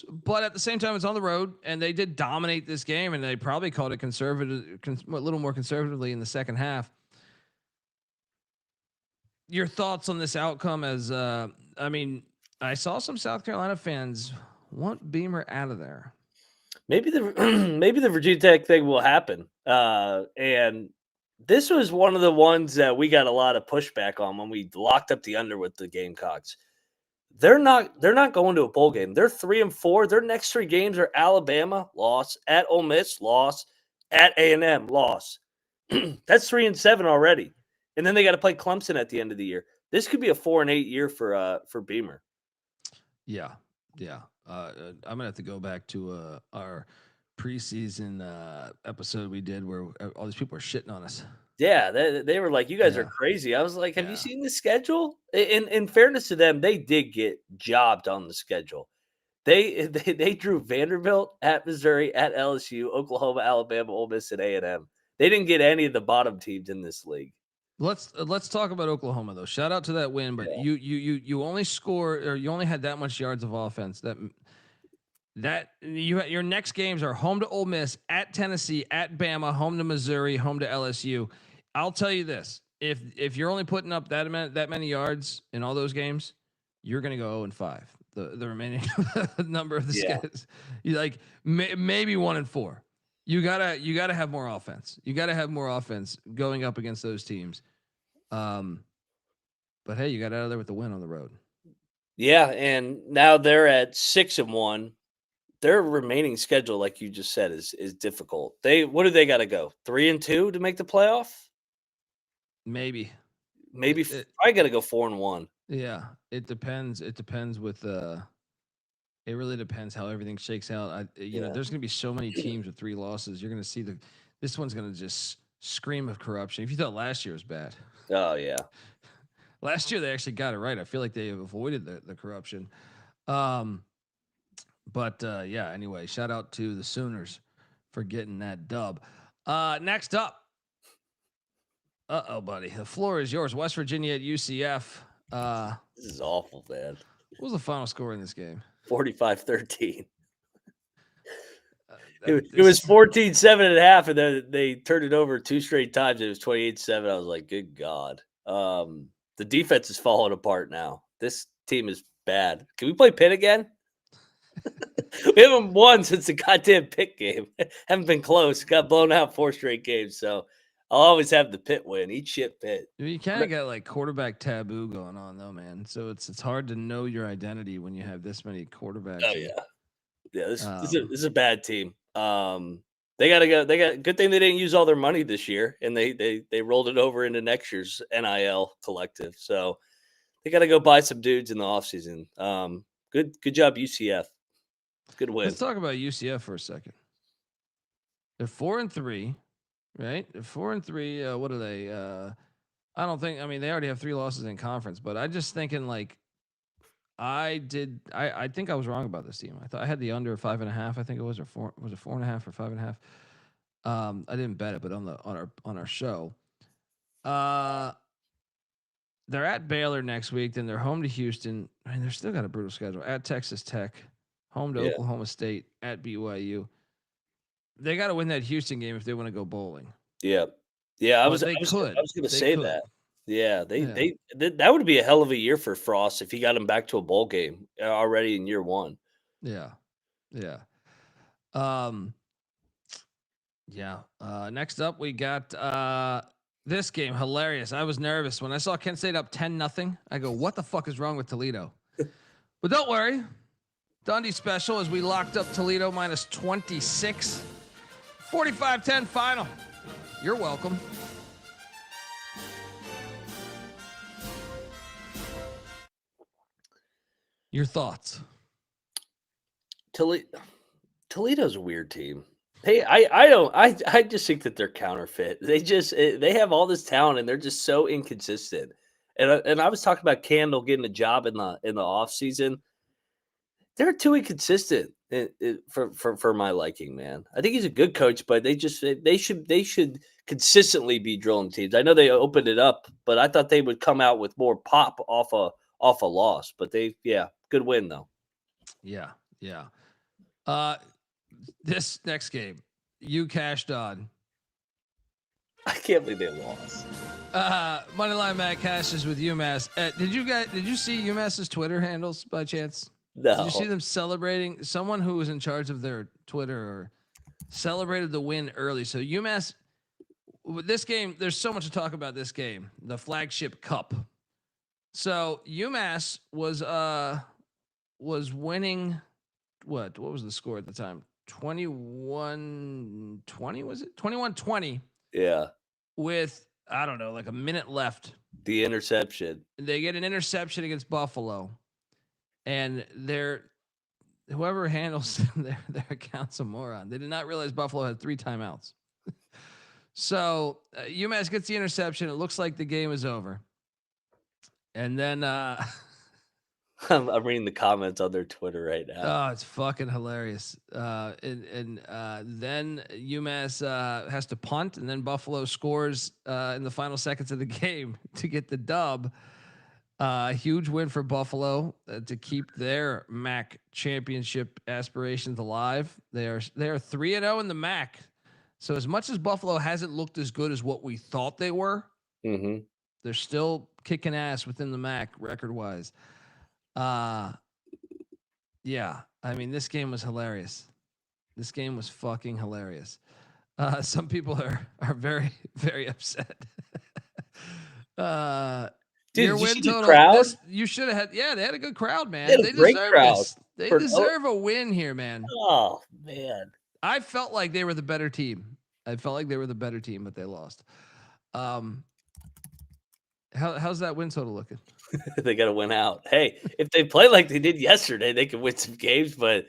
But at the same time, it's on the road, and they did dominate this game, and they probably called it a little more conservatively in the second half. Your thoughts on this outcome? I saw some South Carolina fans want Beamer out of there. Maybe the Virginia Tech thing will happen. And this was one of the ones that we got a lot of pushback on when we locked up the under with the Gamecocks. They're not going to a bowl game. They're 3-4. Their next 3 games are Alabama, loss, at Ole Miss, loss, at A&M, loss. That's 3-7 already. And then they got to play Clemson at the end of the year. This could be a 4-8 year for Beamer. Yeah. I'm gonna have to go back to our preseason episode we did where all these people are shitting on us. Yeah, they were like, "You guys are crazy." I was like, "Have you seen the schedule?" In fairness to them, they did get jobbed on the schedule. They drew Vanderbilt, at Missouri, at LSU, Oklahoma, Alabama, Ole Miss, and A&M. They didn't get any of the bottom teams in this league. Let's talk about Oklahoma though. Shout out to that win, but you only score, or you only had that much yards of offense. That That your next games are home to Ole Miss, at Tennessee, at Bama, home to Missouri, home to LSU. I'll tell you this: if you're only putting up that many yards in all those games, you're going to go 0-5. The remaining number of the schedules, you like maybe 1-4. You gotta have more offense. You gotta have more offense going up against those teams. But hey, you got out of there with the win on the road. Yeah, and now they're at 6-1. Their remaining schedule, like you just said, is difficult. What do they got to go? 3-2 to make the playoff? Maybe I got to go 4-1. Yeah, it depends. It depends with it really depends how everything shakes out. You know, there's going to be so many teams with 3 losses. You're going to see this one's going to just scream of corruption. If you thought last year was bad. Oh yeah. Last year they actually got it right. I feel like they avoided the corruption. But yeah, anyway, shout out to the Sooners for getting that dub. Next up. Buddy. The floor is yours. West Virginia at UCF. This is awful, man. What was the final score in this game? 45-13. It was 14-7.5, and then they turned it over 2 straight times. It was 28-7. I was like, good God. The defense is falling apart now. This team is bad. Can we play Pitt again? We haven't won since the goddamn Pitt game. Haven't been close. Got blown out 4 straight games. So I'll always have the Pitt win. Eat shit, Pitt. You kind of got like quarterback taboo going on though, man. So it's hard to know your identity when you have this many quarterbacks. Oh yeah. This is a bad team. They gotta go. Good thing they didn't use all their money this year, and they rolled it over into next year's NIL collective. So they gotta go buy some dudes in the offseason. Good job, UCF. Good win. Let's talk about UCF for a second. They're 4-3, right? They're 4-3. What are they? I don't think. I mean, they already have 3 losses in conference, but I just thinking like. I think I was wrong about this team. I thought I had the under 5.5. I think it was, or 4. Was it 4.5 or 5.5? I didn't bet it, but on our show. They're at Baylor next week. Then they're home to Houston. I mean, they're still got a brutal schedule. At Texas Tech, home to Oklahoma State, at BYU. They got to win that Houston game if they want to go bowling. Yeah. I was going to say that. Yeah, that would be a hell of a year for Frost if he got him back to a bowl game already in year 1. Yeah. Next up, we got this game. Hilarious. I was nervous when I saw Kent State up 10-0. I go, what the fuck is wrong with Toledo? But don't worry, Dundee special as we locked up Toledo minus 26, 45-10 final. You're welcome. Your thoughts? Toledo's a weird team. Hey, I just think that they're counterfeit. They have all this talent and they're just so inconsistent. And I was talking about Candle getting a job in the offseason. They're too inconsistent for my liking, man. I think he's a good coach, but they should consistently be drilling teams. I know they opened it up, but I thought they would come out with more pop off a loss. But good win though. Yeah. This next game, you cashed on. I can't believe they lost. Moneyline Matt cashes with UMass. Did you see UMass's Twitter handles by chance? No. Did you see them celebrating? Someone who was in charge of their Twitter celebrated the win early. So UMass, this game, there's so much to talk about this game, the flagship cup. So UMass was winning. What was the score at the time? 21-20, was it? 21-20. Yeah. With, I don't know, like a minute left. The interception. They get an interception against Buffalo. And whoever handles their account's a moron. They did not realize Buffalo had 3 timeouts. So UMass gets the interception. It looks like the game is over. And then I'm reading the comments on their Twitter right now. Oh, it's fucking hilarious. Then UMass has to punt, and then Buffalo scores in the final seconds of the game to get the dub. Huge win for Buffalo to keep their MAC championship aspirations alive. They are 3-0 in the MAC. So as much as Buffalo hasn't looked as good as what we thought they were, they're still kicking ass within the MAC record wise. Yeah, I mean, this game was hilarious. This game was fucking hilarious. Some people are very, very upset. Dude, your did you win see the total. crowd? You should have had. Yeah, they had a good crowd, man. They had a They great deserve crowd this. They for deserve a win here, man. Oh man, I felt like they were the better team. But they lost. How's that win total looking? they got to win out. Hey, if they play like they did yesterday, they could win some games. But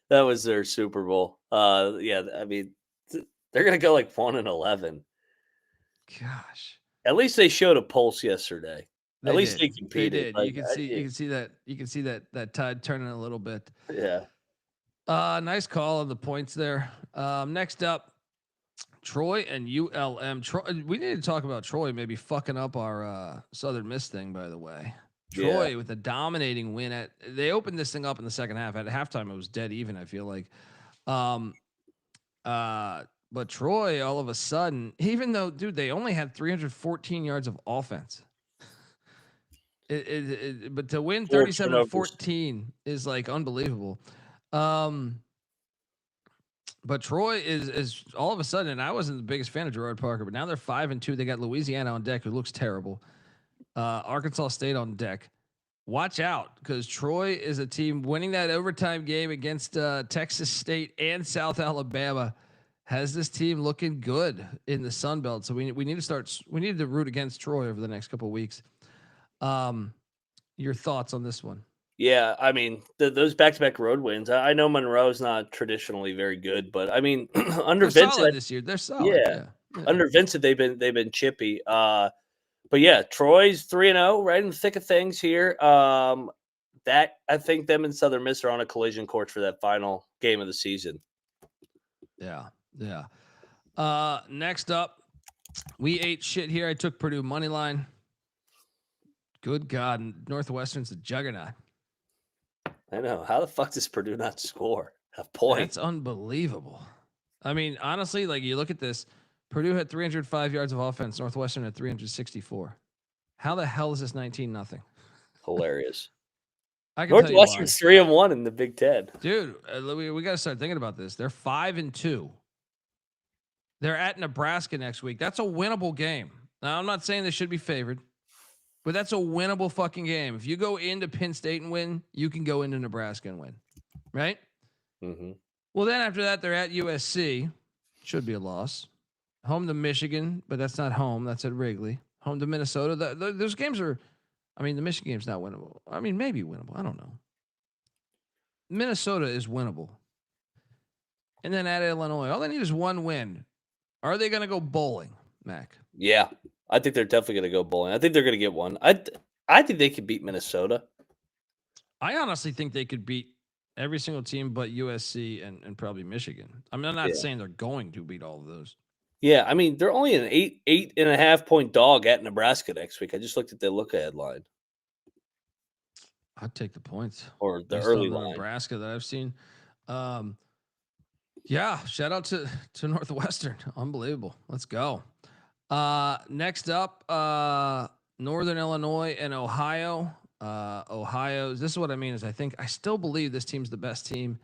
that was their Super Bowl. Yeah, I mean, they're gonna go like 1-11. Gosh. At least they showed a pulse yesterday. At least they competed. They did. Like, You can see that tide turning a little bit. Yeah. Nice call on the points there. Next up, Troy and ULM. Troy, we need to talk about Troy maybe fucking up our Southern Miss thing, by the way. Troy with a dominating win. They opened this thing up in the second half. At halftime, it was dead even, I feel like. But Troy, all of a sudden, even though, dude, they only had 314 yards of offense. But to win 37-14 is like unbelievable. But Troy is all of a sudden, and I wasn't the biggest fan of Gerard Parker, but now they're 5-2. They got Louisiana on deck, who looks terrible. Arkansas State on deck. Watch out, because Troy is a team winning that overtime game against Texas State and South Alabama. Has this team looking good in the Sun Belt? So we need to root against Troy over the next couple of weeks. Your thoughts on this one? Yeah, I mean, those back-to-back road wins. I know Monroe's not traditionally very good, but I mean, under They're Vincent solid this year. They're solid. Yeah. Under Vincent, they've been chippy. But yeah, Troy's 3-0, right in the thick of things here. That I think them and Southern Miss are on a collision course for that final game of the season. Yeah. Next up, we ate shit here. I took Purdue money line. Good God, Northwestern's a juggernaut. I know. How the fuck does Purdue not score a point? That's unbelievable. I mean, honestly, like you look at this, Purdue had 305 yards of offense. Northwestern had 364. How the hell is this 19-0? Hilarious. I can Northwestern's 3-1 in the Big Ten. Dude, we got to start thinking about this. They're 5-2. They're at Nebraska next week. That's a winnable game. Now, I'm not saying they should be favored, but that's a winnable fucking game. If you go into Penn State and win, you can go into Nebraska and win, right? Mm-hmm. Well, then after that, they're at USC. Should be a loss. Home to Michigan, but that's not home. That's at Wrigley. Home to Minnesota. Those games are, I mean, the Michigan game's not winnable. I mean, maybe winnable. I don't know. Minnesota is winnable. And then at Illinois, all they need is one win. Are they going to go bowling, Mac? Yeah, I think they're definitely going to go bowling. I think they're going to get one. I think they could beat Minnesota. I honestly think they could beat every single team but USC and probably Michigan. I mean, I'm not saying they're going to beat all of those. Yeah, I mean, they're only an 8.5 point dog at Nebraska next week. I just looked at the look-ahead line. I'd take the points. Or the early line. Nebraska that I've seen. Yeah, shout out to Northwestern. Unbelievable. Let's go. Next up, Northern Illinois and Ohio. Ohio, this is what I mean is I still believe this team's the best team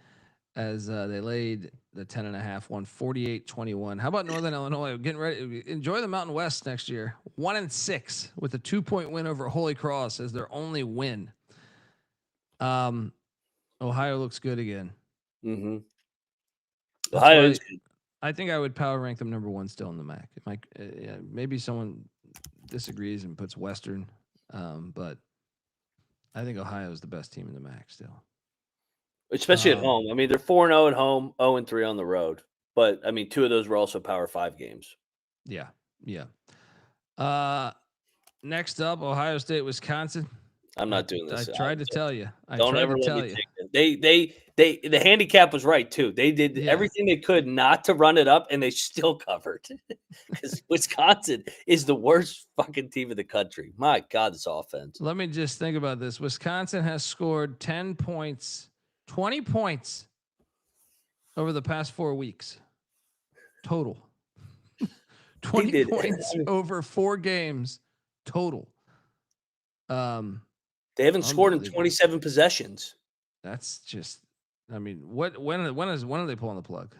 as they laid the 10.5, won 48-21. How about Northern Illinois getting ready? Enjoy the Mountain West next year. 1-6 with a 2-point win over Holy Cross as their only win. Ohio looks good again. Mm-hmm. Ohio, I think I would power rank them number one still in the MAC. Maybe someone disagrees and puts Western, but I think Ohio is the best team in the MAC still. Especially at home. I mean, they're 4-0 at home, 0-3 on the road. But, I mean, 2 of those were also Power 5 games. Yeah. Next up, Ohio State, Wisconsin. I'm not doing this. I tried to tell you. Don't ever let me take The handicap was right too. They did everything they could not to run it up, and they still covered because Wisconsin is the worst fucking team in the country. My God, this offense. Let me just think about this. Wisconsin has scored 10 points, 20 points over the past 4 weeks total. 20 points over 4 games total. They haven't scored in 27 possessions. That's just, I mean, when are they pulling the plug?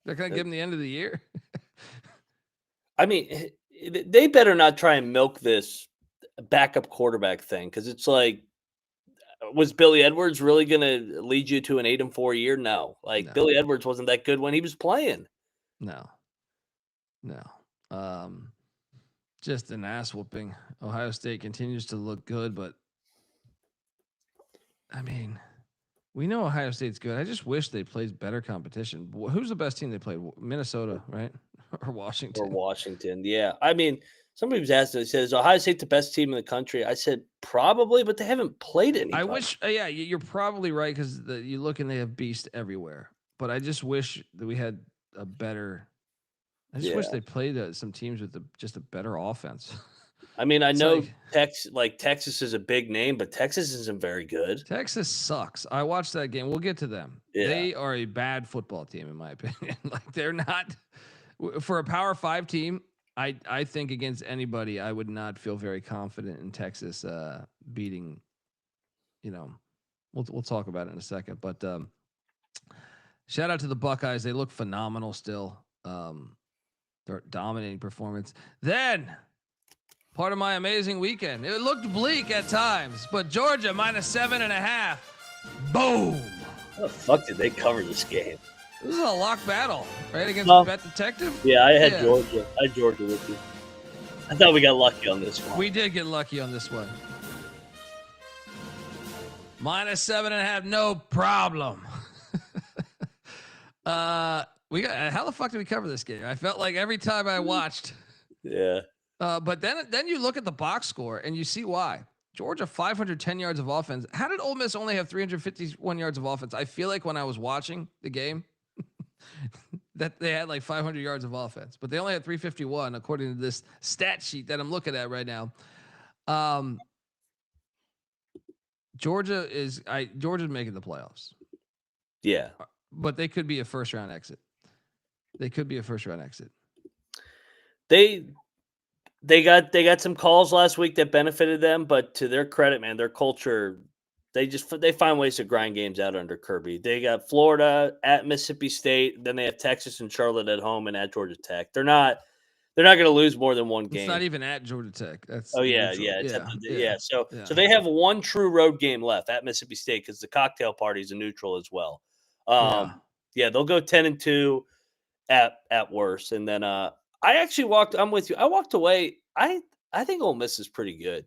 They're gonna give them the end of the year. I mean, they better not try and milk this backup quarterback thing, because it's like, was Billy Edwards really gonna lead you to an 8-4 year? No, Billy Edwards wasn't that good when he was playing. No. Just an ass whooping. Ohio State continues to look good, but I mean, we know Ohio State's good. I just wish they played better competition. Who's the best team they played? Minnesota, right? Or Washington? Yeah. I mean, somebody was asking, they said, is Ohio State the best team in the country? I said, probably, but they haven't played anybody. I wish, you're probably right, because you look and they have beast everywhere. But I just wish that we had a better. I just wish they played some teams with just a better offense. I mean, I know Texas is a big name, but Texas isn't very good. Texas sucks. I watched that game. We'll get to them. Yeah. They are a bad football team, in my opinion. They're not for a Power 5 team. I think against anybody, I would not feel very confident in Texas beating. We'll talk about it in a second. But shout out to the Buckeyes. They look phenomenal still. They're dominating performance. Then, part of my amazing weekend. It looked bleak at times, but Georgia -7.5. Boom. How the fuck did they cover this game? This is a lock battle, right? Against Bet Detective? Yeah, I had Georgia. I had Georgia with you. I thought we got lucky on this one. We did get lucky on this one. -7.5, no problem. How the fuck did we cover this game? I felt like every time I watched. Yeah. But then you look at the box score and you see why. Georgia 510 yards of offense. How did Ole Miss only have 351 yards of offense? I feel like when I was watching the game that they had 500 yards of offense, but they only had 351 according to this stat sheet that I'm looking at right now. Georgia's making the playoffs. Yeah. But they could be a first round exit. They got some calls last week that benefited them, but to their credit, man, their culture, they find ways to grind games out under Kirby. They got Florida at Mississippi State, then they have Texas and Charlotte at home, and at Georgia Tech. They're not going to lose more than one game. It's not even at Georgia Tech. That's So they have one true road game left at Mississippi State, because the cocktail party is a neutral as well. They'll go 10-2 at worst, and then I'm with you. I walked away. I think Ole Miss is pretty good.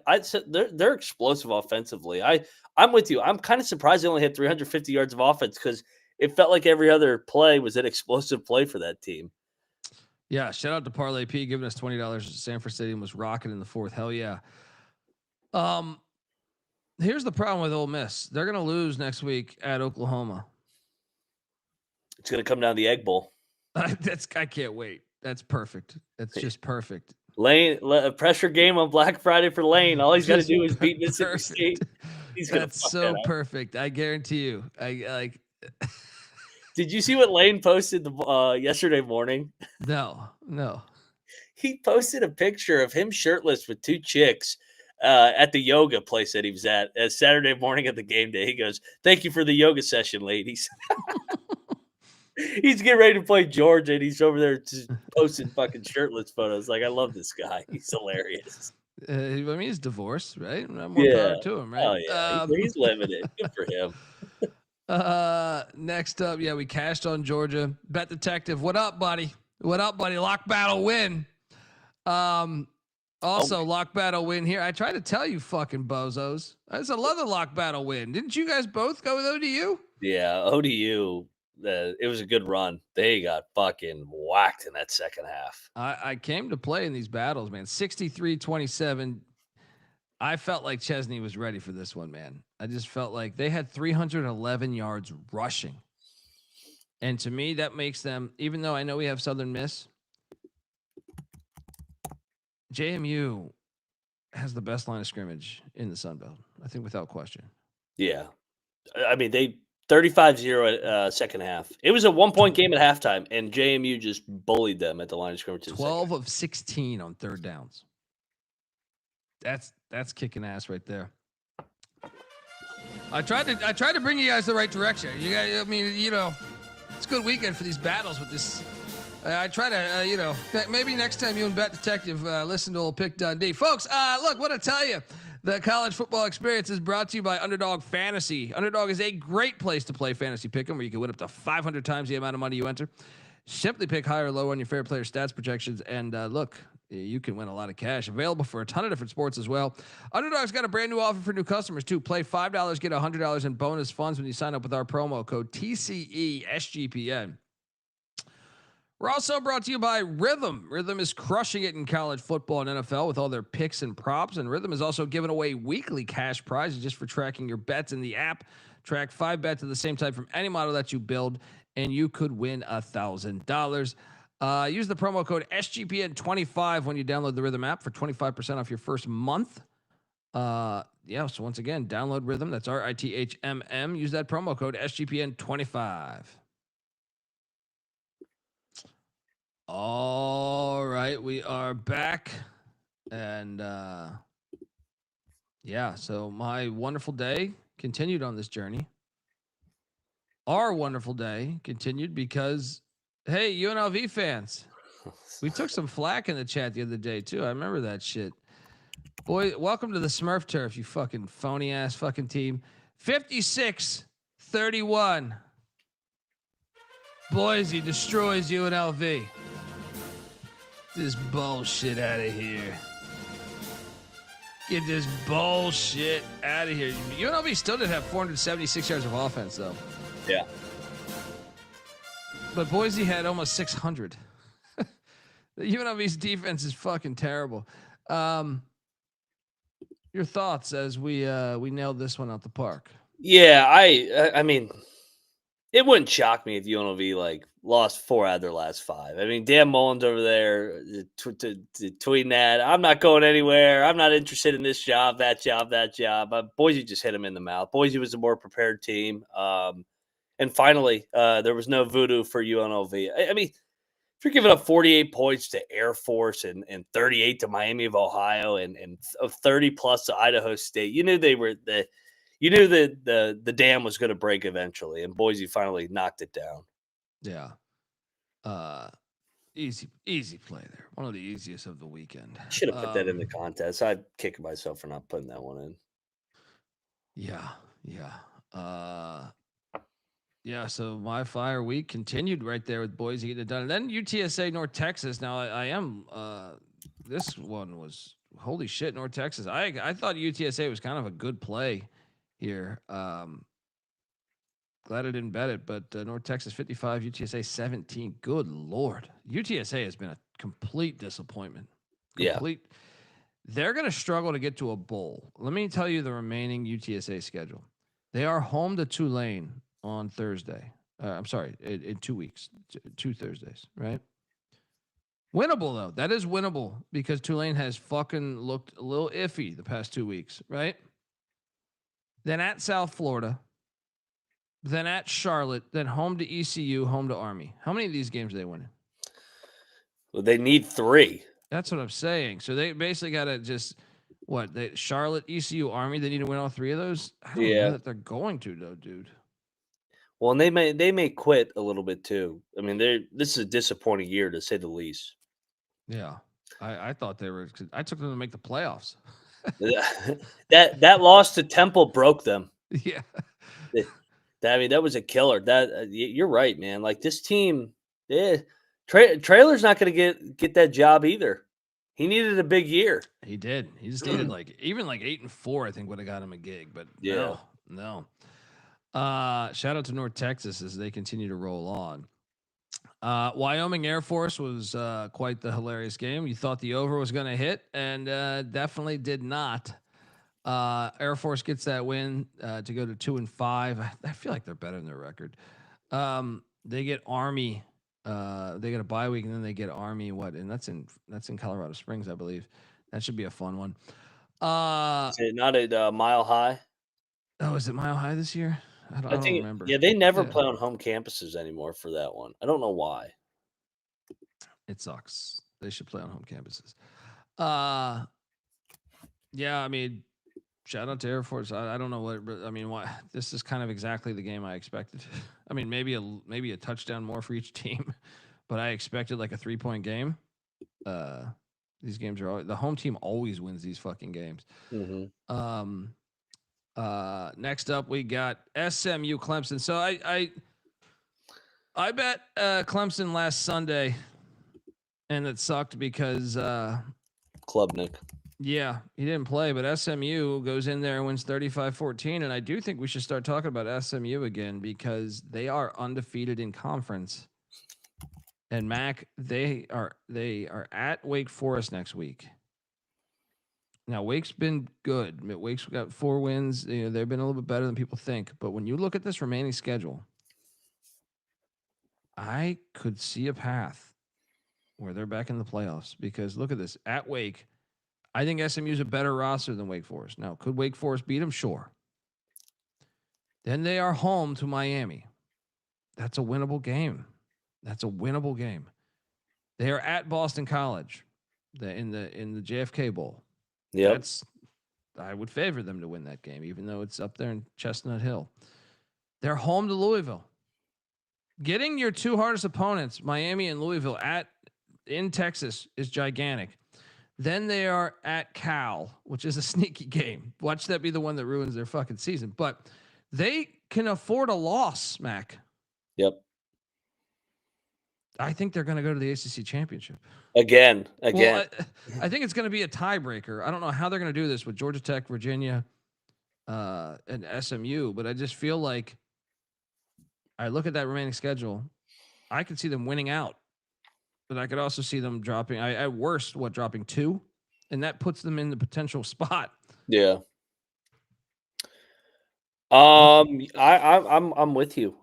I said, they're explosive offensively. I'm with you. I'm kind of surprised they only had 350 yards of offense, because it felt like every other play was an explosive play for that team. Yeah, shout out to Parlay P giving us $20. Sanford Stadium was rocking in the fourth. Hell yeah. Here's the problem with Ole Miss. They're going to lose next week at Oklahoma. It's going to come down the Egg Bowl. I can't wait. That's perfect. That's just perfect. Lane, a pressure game on Black Friday for Lane. All he's got to do is beat Mississippi State. That's so perfect. I guarantee you. Did you see what Lane posted yesterday morning? No. He posted a picture of him shirtless with 2 chicks at the yoga place that he was at Saturday morning at the game day. He goes, "Thank you for the yoga session, ladies." He's getting ready to play Georgia, and he's over there just posting fucking shirtless photos. I love this guy. He's hilarious. He's divorced, right? More power to him, right? Oh, yeah. He's living it. Good for him. Next up, we cashed on Georgia. Bet Detective, what up, buddy? Lock battle win. Lock battle win here. I tried to tell you fucking bozos. That's another lock battle win. Didn't you guys both go with ODU? Yeah, ODU. It was a good run. They got fucking whacked in that second half. I came to play in these battles, man. 63-27. I felt like Chesney was ready for this one, man. I just felt like they had 311 yards rushing. And to me, that makes them, even though I know we have Southern Miss, JMU has the best line of scrimmage in the Sun Belt, I think, without question. Yeah. I mean, they 35-0 at second half. It was a 1-point game at halftime, and JMU just bullied them at the line of scrimmage. 12 of 16 on third downs. That's kicking ass right there. I tried to bring you guys the right direction. You guys, I mean, you know, it's a good weekend for these battles with this. I try to, you know, maybe next time you and Bet Detective listen to Old Pick Dundee. Folks, look, what I tell you, the college football experience is brought to you by Underdog Fantasy. Underdog is a great place to play fantasy pick'em, where you can win up to 500 times the amount of money you enter. Simply pick high or low on your favorite player stats projections, and look, you can win a lot of cash. Available for a ton of different sports as well. Underdog's got a brand new offer for new customers too. Play $5, get $100 in bonus funds when you sign up with our promo code TCESGPN. We're also brought to you by Rhythm. Rhythm is crushing it in college football and NFL with all their picks and props. And Rhythm is also giving away weekly cash prizes just for tracking your bets in the app. Track 5 bets of the same type from any model that you build, and you could win $1,000. Use the promo code SGPN25 when you download the Rhythm app for 25% off your first month. So once again, download Rhythm. That's RITHMM. Use that promo code SGPN25. All right, we are back. And so my wonderful day continued on this journey. Our wonderful day continued because, hey, UNLV fans, we took some flack in the chat the other day too. I remember that shit. Boy, welcome to the Smurf turf, you fucking phony ass fucking team. 56-31. Boise destroys UNLV. This bullshit out of here. Get this bullshit out of here. UNLV still did have 476 yards of offense, though. Yeah. But Boise had almost 600. The UNLV's defense is fucking terrible. Your thoughts as we nailed this one out the park? Yeah, I mean, it wouldn't shock me if UNLV lost 4 out of their last 5. I mean, Dan Mullen's over there tweeting that I'm not going anywhere. I'm not interested in this job, that job, that job. Boise just hit him in the mouth. Boise was a more prepared team. And finally, there was no voodoo for UNLV. I mean, if you're giving up 48 points to Air Force and 38 to Miami of Ohio and 30 plus to Idaho State, you knew the dam was going to break eventually, and Boise finally knocked it down. Yeah. Easy play there. One of the easiest of the weekend. Should have put that in the contest. I'd kick myself for not putting that one in. Yeah. So my fire week continued right there with Boise getting it done. And then UTSA North Texas. Now this one was holy shit, North Texas. I thought UTSA was kind of a good play here. Glad I didn't bet it, but North Texas 55, UTSA 17. Good Lord. UTSA has been a complete disappointment. Yeah. They're going to struggle to get to a bowl. Let me tell you the remaining UTSA schedule. They are home to Tulane on Thursday. In 2 weeks, 2 Thursdays, right? Winnable, though. That is winnable because Tulane has fucking looked a little iffy the past 2 weeks, right? Then at South Florida, then at Charlotte, then home to ECU, home to Army. How many of these games are they winning? Well, they need 3. That's what I'm saying. So they basically got to Charlotte, ECU, Army. They need to win all 3 of those. I don't know that they're going to, though, dude. Well, and they may quit a little bit too. I mean, this is a disappointing year to say the least. Yeah, I thought they were. I took them to make the playoffs. that loss to Temple broke them. Yeah. That was a killer. You're right, man. Like this team, Trailer's not going to get that job either. He needed a big year. He did. He just needed 8-4. I think would have got him a gig, but no. Shout out to North Texas as they continue to roll on. Wyoming Air Force was quite the hilarious game. You thought the over was going to hit, and definitely did not. Air Force gets that win to go to 2-5. I feel like they're better than their record. They get Army. They get a bye week and then they get Army. And that's in Colorado Springs, I believe. That should be a fun one. Is it not at Mile High? Oh, is it Mile High this year? I don't remember. Yeah, they never play on home campuses anymore for that one. I don't know why. It sucks. They should play on home campuses. Yeah, I mean, shout out to Air Force. I don't know why. This is kind of exactly the game I expected. I mean, maybe a touchdown more for each team, but I expected like a 3-point game. These games are the home team always wins these fucking games. Mm-hmm. Next up we got SMU Clemson. So I bet Clemson last Sunday, and it sucked because Klubnik. Yeah, he didn't play, but SMU goes in there and wins 35-14. And I do think we should start talking about SMU again because they are undefeated in conference. And Mac, they are at Wake Forest next week. Now, Wake's been good. Wake's got 4 wins. They've been a little bit better than people think. But when you look at this remaining schedule, I could see a path where they're back in the playoffs because look at this. At Wake, I think SMU's a better roster than Wake Forest. Now, could Wake Forest beat them? Sure. Then they are home to Miami. That's a winnable game. They are at Boston College in the JFK Bowl. Yeah. I would favor them to win that game, even though it's up there in Chestnut Hill. They're home to Louisville. Getting your 2 hardest opponents, Miami and Louisville, in Texas is gigantic. Then they are at Cal, which is a sneaky game. Watch that be the one that ruins their fucking season. But they can afford a loss, Mac. Yep. I think they're going to go to the ACC Championship. Again. Well, I think it's going to be a tiebreaker. I don't know how they're going to do this with Georgia Tech, Virginia, and SMU, but I just feel like I look at that remaining schedule. I could see them winning out. But I could also see them dropping. At worst, dropping 2, and that puts them in the potential spot. Yeah. I'm with you.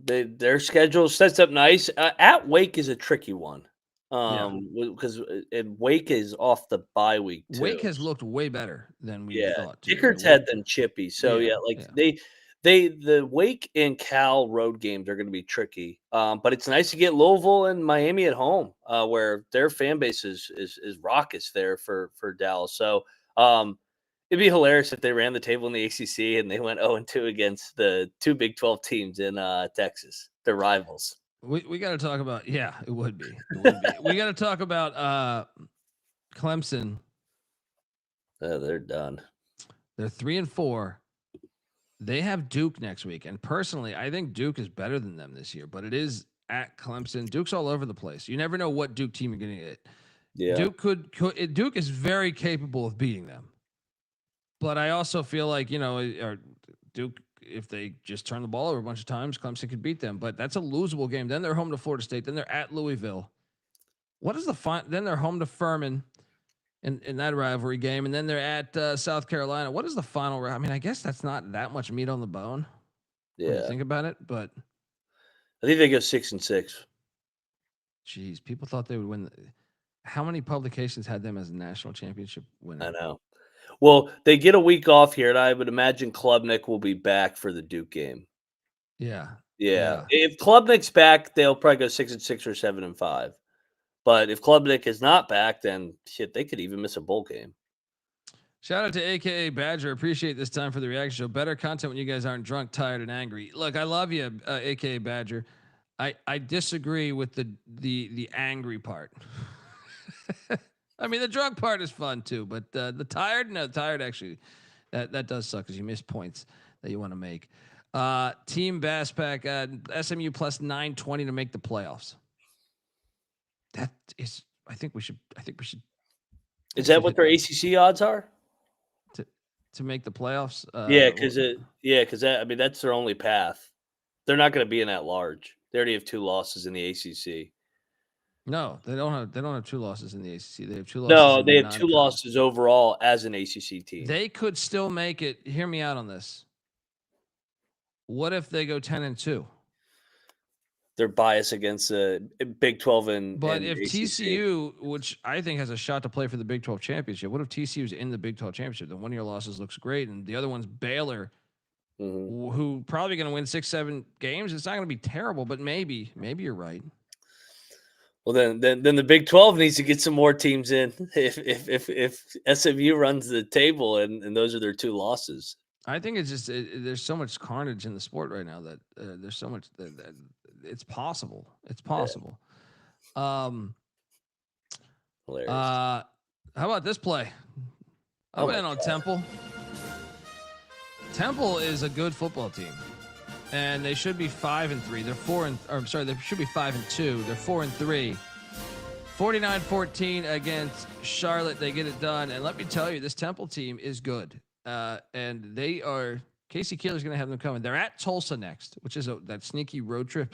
Their schedule sets up nice. At Wake is a tricky one. Because Wake is off the bye week too. Wake has looked way better than we thought. Dickert's had them chippy. So the Wake and Cal road games are going to be tricky. But it's nice to get Louisville and Miami at home, where their fan base is raucous there for Dallas. So it'd be hilarious if they ran the table in the ACC and they went 0-2 against the 2 Big 12 teams in Texas, their rivals. We got to talk about it would be. We got to talk about Clemson. They're done. They're 3-4. They have Duke next week, and personally, I think Duke is better than them this year. But it is at Clemson. Duke's all over the place. You never know what Duke team you're going to get. Yeah, Duke is very capable of beating them. But I also feel like Duke, if they just turn the ball over a bunch of times, Clemson could beat them. But that's a losable game. Then they're home to Florida State. Then they're at Louisville. What is then they're home to Furman. In that rivalry game, and then they're at South Carolina. What is the final? I mean, I guess that's not that much meat on the bone. When you think about it, but I think they go 6-6. Geez, people thought they would win. How many publications had them as a national championship winner? I know. Well, they get a week off here, and I would imagine Klubnik will be back for the Duke game. Yeah. If Klubnik's back, they'll probably go 6-6 or 7-5. But if Klubnik is not back, then shit, they could even miss a bowl game. Shout out to AKA Badger. Appreciate this time for the reaction show. Better content when you guys aren't drunk, tired, and angry. Look, I love you, AKA Badger. I disagree with the angry part. I mean, the drunk part is fun too, but the tired actually that does suck because you miss points that you want to make. Team Bass Pack SMU plus 920 to make the playoffs. That is, I think we should. Is that what their ACC odds are? To make the playoffs? Because that's their only path. They're not going to be in that large. They already have 2 losses in the ACC. No, they don't have 2 losses in the ACC. They have 2 losses. No, in they the have 2 non-con. losses overall as an ACC team. They could still make it. Hear me out on this. What if they go 10-2? They're biased against the Big 12 and But if ACC. TCU, which I think has a shot to play for the Big 12 championship, what if TCU's in the Big 12 championship? Then one of your losses looks great, and the other one's Baylor, who probably going to win 6-7 games. It's not going to be terrible, but maybe you're right. Well, then the Big 12 needs to get some more teams in. If SMU runs the table and those are their 2 losses. I think it's just there's so much carnage in the sport right now that there's so much that it's possible. It's possible. Hilarious. How about this play? I went in on Temple. Temple is a good football team, and they should be 5-3. They're they should be 5-2. They're 4-3. 49-14 against Charlotte. They get it done, and let me tell you, this Temple team is good. And they are. Casey Keeler's going to have them coming. They're at Tulsa next, which is that sneaky road trip.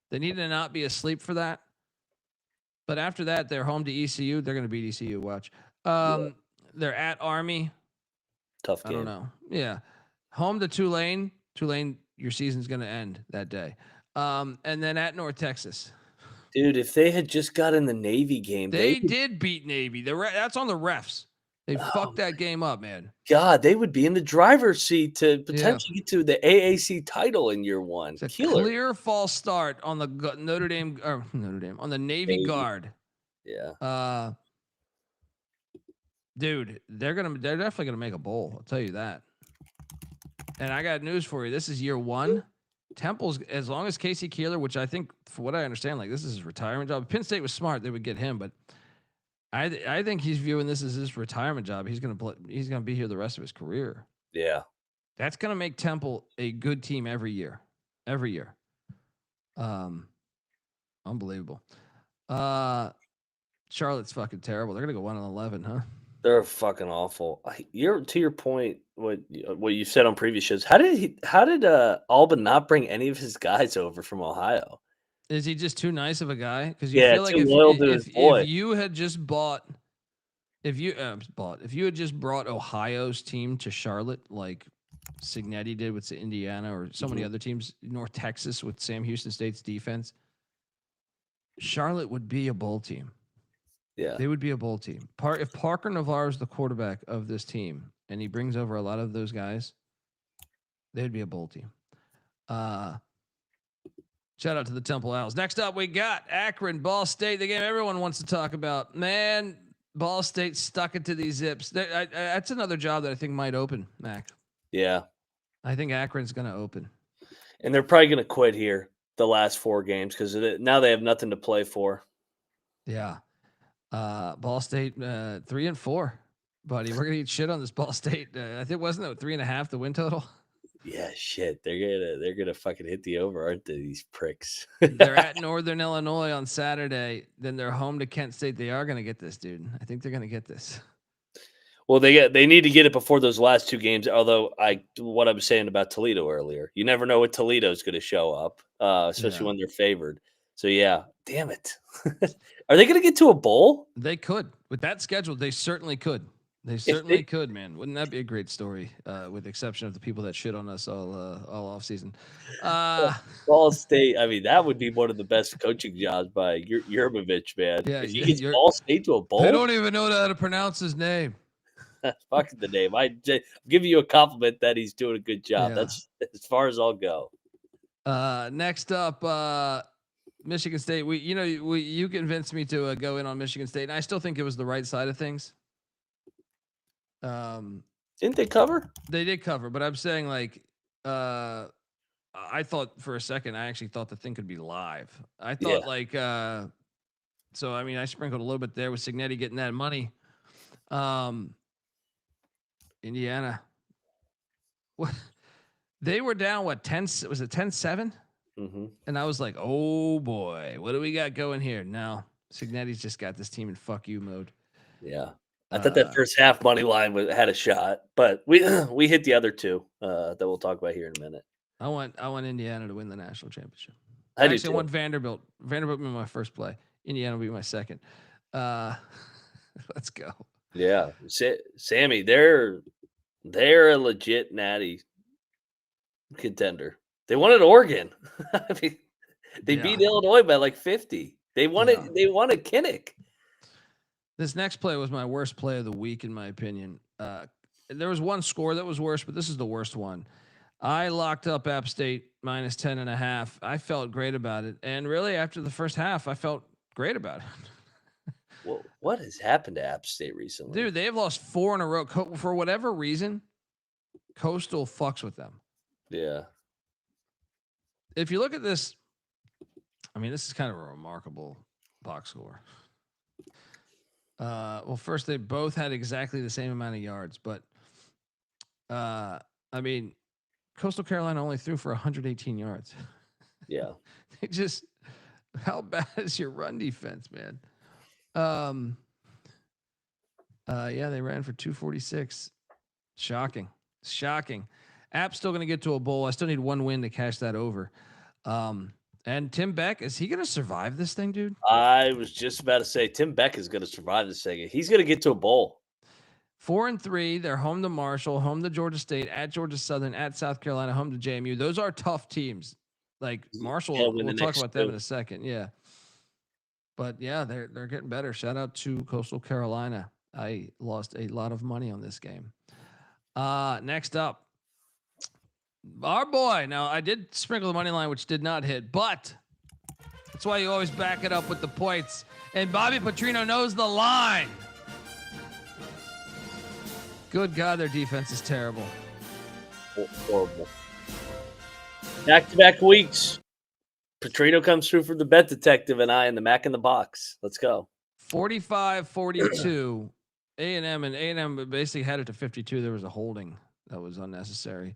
They need to not be asleep for that. But after that, they're home to ECU. They're going to beat ECU. Watch. They're at Army. Tough game. I don't know. Yeah. Home to Tulane. Tulane, your season's going to end that day. And then at North Texas. Dude, if they had just got in the Navy game. They did beat Navy. That's on the refs. They fucked that game up, man. God, they would be in the driver's seat to potentially get to the AAC title in year 1. It's a clear false start on the Notre Dame on the Navy guard. Yeah. Dude, they're definitely gonna make a bowl. I'll tell you that. And I got news for you. This is year 1. Temple's, as long as Casey Keeler, which I think, for what I understand, like this is his retirement job. If Penn State was smart, they would get him, but I think he's viewing this as his retirement job. He's gonna be here the rest of his career. Yeah. That's gonna make Temple a good team every year. Every year. Unbelievable. Charlotte's fucking terrible. They're gonna go 1-11, huh? They're fucking awful. To your point, what you said on previous shows. How did Alban not bring any of his guys over from Ohio? Is he just too nice of a guy? Because you feel like if you had just brought Ohio's team to Charlotte, like Cignetti did with Indiana or so many other teams, North Texas with Sam Houston State's defense, Charlotte would be a bowl team. Yeah, they would be a bowl team. If Parker Navarro is the quarterback of this team and he brings over a lot of those guys, they'd be a bowl team. Shout out to the Temple Owls. Next up, we got Akron, Ball State, the game everyone wants to talk about. Man, Ball State stuck it to these zips. That's another job that I think might open, Mac. Yeah. I think Akron's going to open. And they're probably going to quit here the last 4 games because now they have nothing to play for. Yeah. Ball State 3-4, buddy. We're going to eat shit on this Ball State. I think wasn't it 3.5 the win total? Yeah, shit. They're gonna fucking hit the over, aren't they? These pricks. They're at Northern Illinois on Saturday. Then they're home to Kent State. They are gonna get this, dude. I think they're gonna get this. Well, they need to get it before those last 2 games. Although what I was saying about Toledo earlier, you never know what Toledo's going to show up, especially when they're favored. So yeah, damn it. Are they going to get to a bowl? They could with that schedule. They certainly could. They certainly could, man. Wouldn't that be a great story? With the exception of the people that shit on us all off season. Ball State. I mean, that would be one of the best coaching jobs by Yurmovich, man. Yeah, if he gets Ball State to a bowl. They don't even know how to pronounce his name. Fuck the name. I give you a compliment that he's doing a good job. Yeah. That's as far as I'll go. Next up, Michigan State. You convinced me to go in on Michigan State, and I still think it was the right side of things. Didn't they cover? They did cover, but I'm saying I thought for a second I actually thought the thing could be live. I thought so I mean I sprinkled a little bit there with Cignetti getting that money. Indiana. What they were down 10 was it 10-7? Mm-hmm. And I was like, oh boy, what do we got going here? No, Cignetti's just got this team in fuck you mode. Yeah. I thought that first half money line had a shot, but we hit the other 2 that we'll talk about here in a minute. I want Indiana to win the national championship. I want Vanderbilt. Vanderbilt in my first play. Indiana will be my second. Let's go. Yeah, Sammy, they're a legit natty contender. They won at Oregon. I mean, they beat Illinois by like 50. They won it. They won at Kinnick. This next play was my worst play of the week, in my opinion. There was one score that was worse, but this is the worst one. I locked up App State minus 10.5. I felt great about it. And really, after the first half, I felt great about it. Well, what has happened to App State recently? Dude, they've lost 4 in a row. For whatever reason, Coastal fucks with them. Yeah. If you look at this, I mean, this is kind of a remarkable box score. Well, first, they both had exactly the same amount of yards, but I mean, Coastal Carolina only threw for 118 yards. Yeah. They just, how bad is your run defense, man? Yeah, they ran for 246. Shocking. App's still going to get to a bowl. I still need one win to cash that over. And Tim Beck, is he going to survive this thing, dude? I was just about to say Tim Beck is going to survive this thing. He's going to get to a bowl. 4-3. They're home to Marshall, home to Georgia State, at Georgia Southern, at South Carolina, home to JMU. Those are tough teams. Like Marshall, we'll talk about them in a second. Yeah. But yeah, they're getting better. Shout out to Coastal Carolina. I lost a lot of money on this game. Next up, our boy. Now, I did sprinkle the money line, which did not hit, but that's why you always back it up with the points. And Bobby Petrino knows the line. Good God, their defense is terrible. Horrible. Back-to-back weeks. Petrino comes through for the bet detective and I in the Mac in the box. Let's go. 45-42. A&M basically had it to 52. There was a holding that was unnecessary.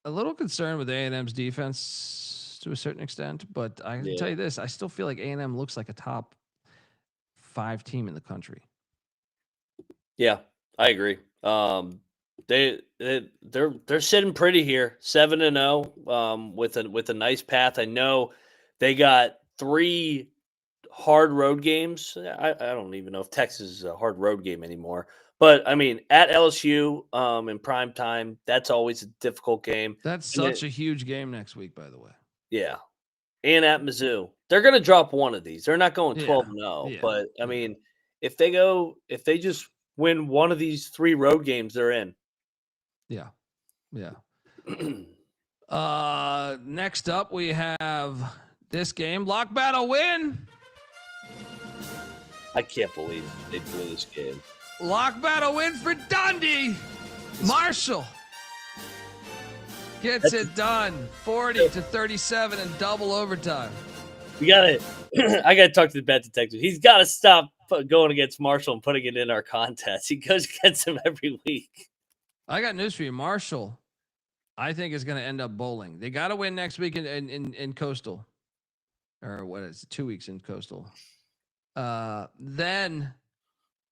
A little concerned with A&M's defense to a certain extent, but I can tell you this: I still feel like A&M looks like a top 5 team in the country. Yeah, I agree. They're sitting pretty here, 7-0, with a nice path. I know they got 3 hard road games. I don't even know if Texas is a hard road game anymore. But I mean, at LSU in prime time, that's always a difficult game. That's such a huge game next week, by the way. Yeah, and at Mizzou, they're going to drop one of these. They're not going 12-0, but I mean, if they just win one of these 3 road games, they're in. Yeah. Next up, we have this game. Lock battle win. I can't believe they blew this game. Lock battle win for Dundee. Marshall gets it done. 40-37 in double overtime. I got to talk to the bet detective. He's got to stop going against Marshall and putting it in our contest. He goes against him every week. I got news for you. Marshall, I think, is going to end up bowling. They got to win next week in Coastal. Or what is it? 2 weeks in Coastal. But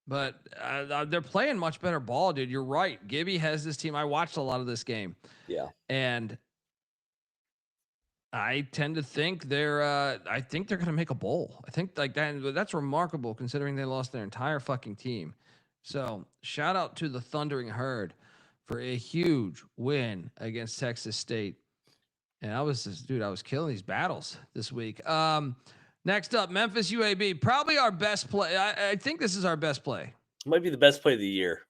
they're playing much better ball, dude. You're right. Gibby has this team. I watched a lot of this game. Yeah. And I tend to think I think they're going to make a bowl. I think like that's remarkable considering they lost their entire fucking team. So shout out to the Thundering Herd for a huge win against Texas State. And I was killing these battles this week. Next up, Memphis UAB, probably our best play. I think this is our best play. It might be the best play of the year.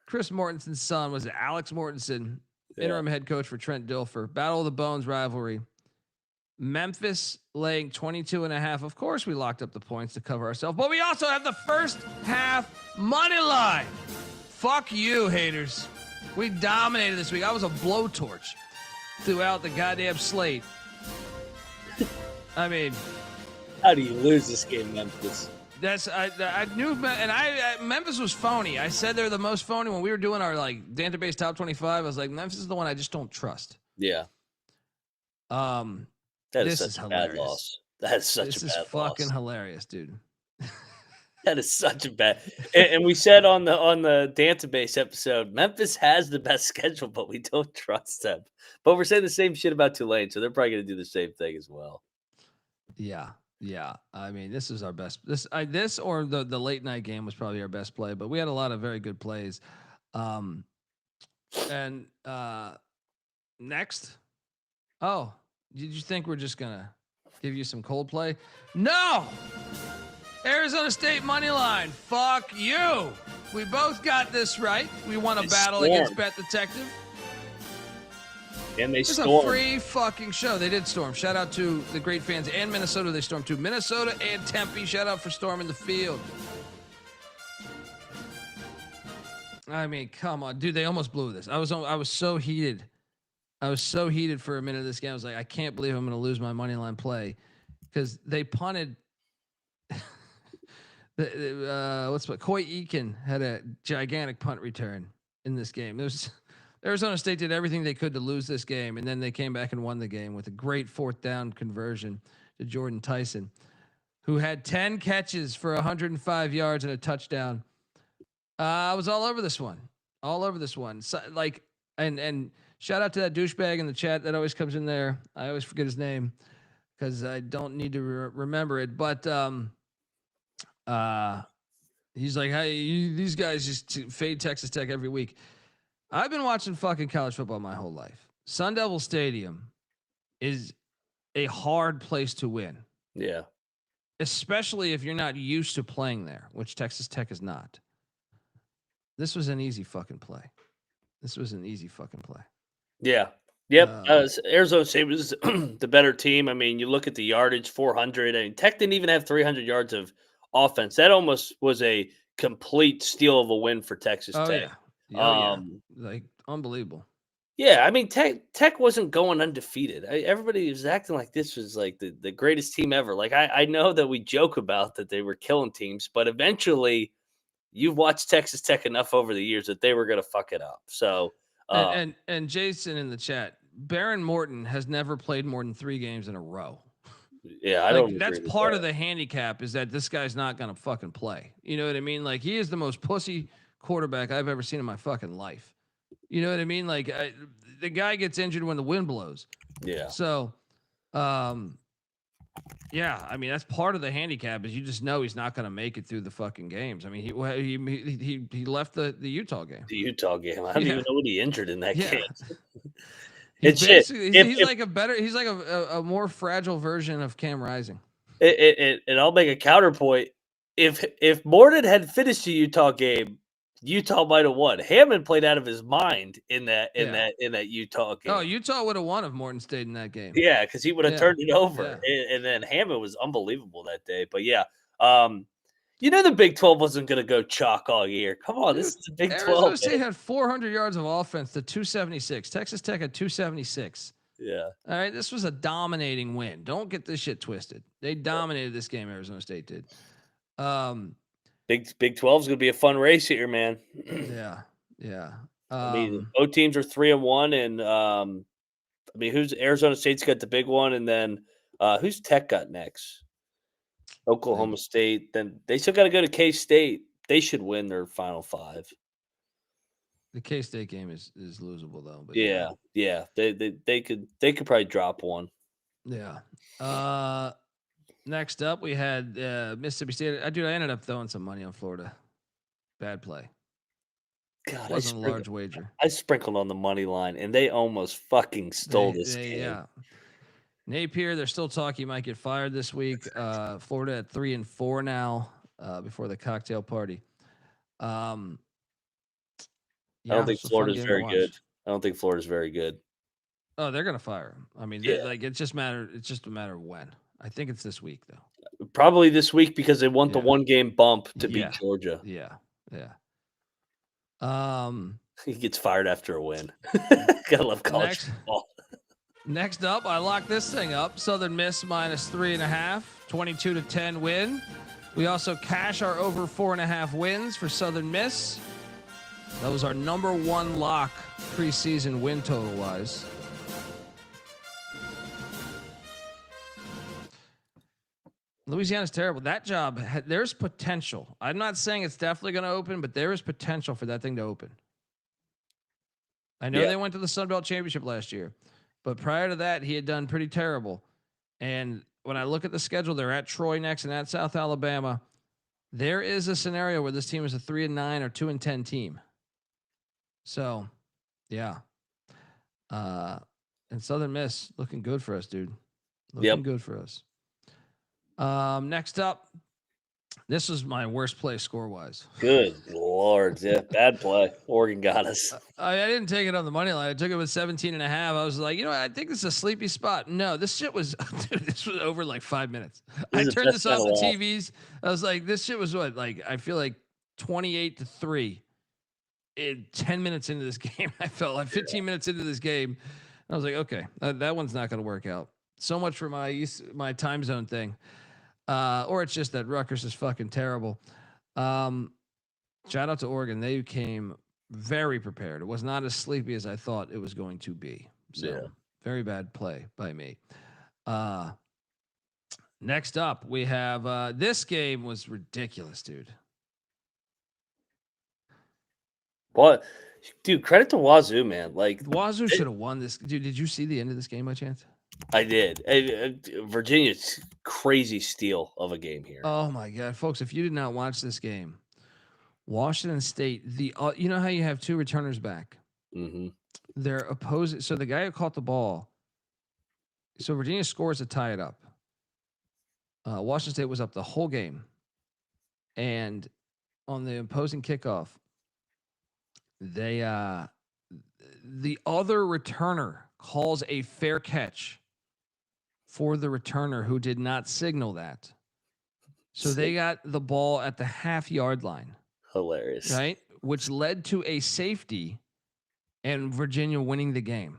Chris Mortenson's son was Alex Mortensen, interim head coach for Trent Dilfer. Battle of the Bones rivalry. Memphis laying 22.5. Of course, we locked up the points to cover ourselves, but we also have the first half money line. Fuck you, haters. We dominated this week. I was a blowtorch throughout the goddamn slate. I mean, how do you lose this game, Memphis? I knew, and Memphis was phony. I said they're the most phony when we were doing our like database top 25. I was like, Memphis is the one I just don't trust. Yeah. This is hilarious. Bad loss. That is such a bad loss. This is fucking hilarious, dude. That is such a bad. And we said on the database episode, Memphis has the best schedule, but we don't trust them. But we're saying the same shit about Tulane, so they're probably going to do the same thing as well. Yeah. Yeah. I mean, this is our best. This or the late night game was probably our best play, but we had a lot of very good plays. And next. Oh, did you think we're just going to give you some Coldplay? No! Arizona State money line. Fuck you. We both got this right. We won a battle against Bet Detective. And they It's stormed. a free fucking show. They did storm. Shout out to the great fans and Minnesota. They stormed too. Minnesota and Tempe. Shout out for storming the field. I mean, come on, dude. They almost blew this. I was so heated. I was so heated for a minute of this game. I was like, I can't believe I'm going to lose my money line play because they punted. Coy Eakin had a gigantic punt return in this game. Arizona State did everything they could to lose this game, and then they came back and won the game with a great fourth down conversion to Jordan Tyson, who had 10 catches for 105 yards and a touchdown. I was all over this one. So, and shout out to that douchebag in the chat that always comes in there. I always forget his name because I don't need to remember it. But he's like, hey, these guys just fade Texas Tech every week. I've been watching fucking college football my whole life. Sun Devil Stadium is a hard place to win. Yeah. Especially if you're not used to playing there, which Texas Tech is not. This was an easy fucking play. Yeah. Yep. Arizona State was the better team. I mean, you look at the yardage, 400. I mean, Tech didn't even have 300 yards of offense. That almost was a complete steal of a win for Texas Tech. Yeah. Like unbelievable. Yeah, I mean, Tech wasn't going undefeated. Everybody was acting like this was like the greatest team ever. Like I know that we joke about that they were killing teams, but eventually you've watched Texas Tech enough over the years that they were going to fuck it up. So and Jason in the chat, Baron Morton has never played more than 3 games in a row. Yeah, I don't. That's part of the handicap is that this guy's not going to fucking play. You know what I mean? Like he is the most pussy quarterback I've ever seen in my fucking life. You know what I mean? Like the guy gets injured when the wind blows. Yeah. So, yeah, I mean, that's part of the handicap is you just know he's not going to make it through the fucking games. I mean, he left the Utah game. The Utah game. I don't even know what he injured in that game. He's like a more fragile version of Cam Rising. And I'll make a counterpoint. If Morton had finished the Utah game, Utah might have won. Hammond played out of his mind in that Utah game. Oh, Utah would have won if Morton stayed in that game. Yeah, because he would have turned it over. Yeah. And then Hammond was unbelievable that day. But yeah, the Big 12 wasn't going to go chalk all year. Come on, this is the Big 12. Arizona State had 400 yards of offense to 276. Texas Tech had 276. Yeah. All right, this was a dominating win. Don't get this shit twisted. They dominated this game. Arizona State did. Big 12 is going to be a fun race here, man. Yeah. I mean, both teams are 3-1, and I mean, who's Arizona State's got the big one, and then who's Tech got next? Oklahoma State. Then they still got to go to K-State. They should win their final 5. The K-State game is losable though. But yeah. They could probably drop one. Yeah. Next up, we had Mississippi State. I ended up throwing some money on Florida. Bad play. God, it wasn't a large wager. I sprinkled on the money line, and they almost fucking stole this game. Yeah. Napier, they're still talking he might get fired this week. Florida at 3-4 now before the cocktail party. I don't think Florida's very good. I don't think Florida's very good. Oh, they're gonna fire him. I mean, it's just a matter of when. I think it's this week though. Probably this week because they want the 1-game bump to beat Georgia. Yeah. He gets fired after a win. Gotta love college football. Next up, I locked this thing up. Southern Miss minus 3.5, 22-10 win. We also cash our over 4.5 wins for Southern Miss. That was our number 1 lock preseason win total wise. Louisiana's terrible. That job, there's potential. I'm not saying it's definitely going to open, but there is potential for that thing to open. I know they went to the Sun Belt Championship last year, but prior to that, he had done pretty terrible. And when I look at the schedule, they're at Troy next and at South Alabama. There is a scenario where this team is a 3-9 or 2-10 team. So, yeah. And Southern Miss looking good for us, dude. Looking good for us. Next up, this was my worst play score-wise. Good Lord. Yeah, bad play. Oregon got us. I didn't take it on the money line. I took it with 17.5. I was like, I think this is a sleepy spot. No, this shit was, dude, this was over like 5 minutes. I turned this off the TVs. I was like, this shit was what? Like, I feel like 28-3 in 10 minutes into this game. I felt like 15 minutes into this game. I was like, okay, that one's not going to work out. So much for my time zone thing. Or it's just that Rutgers is fucking terrible. Shout out to Oregon. They came very prepared. It was not as sleepy as I thought it was going to be. So very bad play by me. Next up, we have this game was ridiculous, dude. What? Dude, credit to Wazoo, man. Like Wazoo should have won this. Dude, did you see the end of this game by chance? I did. Virginia's crazy steal of a game here. Oh my God, folks! If you did not watch this game, Washington State. You know how you have two returners back. Mm-hmm. They're opposing. So the guy who caught the ball. So Virginia scores to tie it up. Washington State was up the whole game, and on the opposing kickoff, the other returner calls a fair catch for the returner who did not signal that. So they got the ball at the half-yard line. Hilarious. Right? Which led to a safety and Virginia winning the game.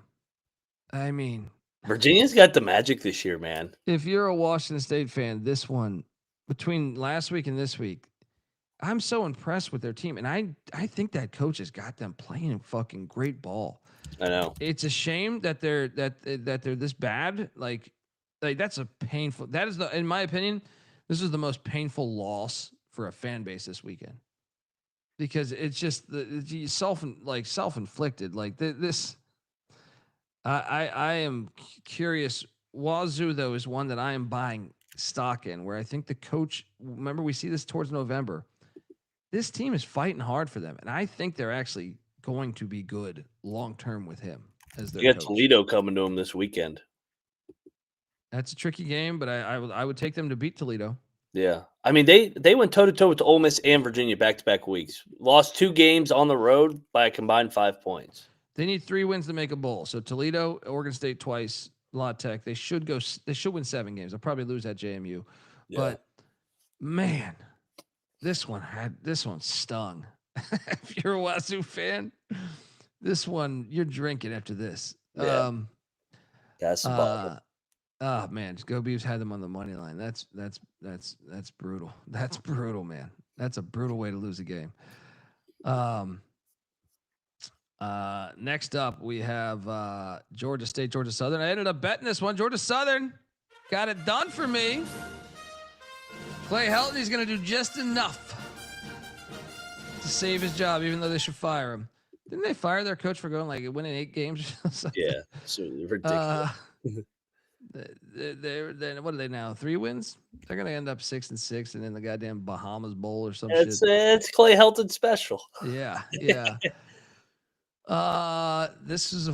I mean, Virginia's got the magic this year, man. If you're a Washington State fan, this one, between last week and this week, I'm so impressed with their team. And I think that coach has got them playing fucking great ball. I know. It's a shame that they're this bad. Like that's a painful. That is in my opinion, this is the most painful loss for a fan base this weekend, because it's just self-inflicted. Like this. I am curious. Wazoo though is one that I am buying stock in, where I think the coach. Remember, we see this towards November. This team is fighting hard for them, and I think they're actually going to be good long term with him as their coach. Toledo coming to him this weekend. That's a tricky game, but I would take them to beat Toledo. Yeah, I mean they went toe to toe with Ole Miss and Virginia back-to-back weeks. Lost 2 games on the road by a combined 5 points. They need 3 wins to make a bowl. So Toledo, Oregon State twice, La Tech. They should win 7 games. They'll probably lose at JMU, but man. This one stung. If you're a Wazoo fan, this one you're drinking after this. Yeah. That's oh man, Go Beavs had them on the money line. That's brutal. That's brutal, man. That's a brutal way to lose a game. Next up we have Georgia State, Georgia Southern. I ended up betting this one. Georgia Southern got it done for me. Clay Helton's going to do just enough to save his job, even though they should fire him. Didn't they fire their coach for winning 8 games? Yeah, it's ridiculous. They're what are they now? 3 wins? They're going to end up 6-6, and in the goddamn Bahamas Bowl or some shit. It's Clay Helton special. Yeah. This is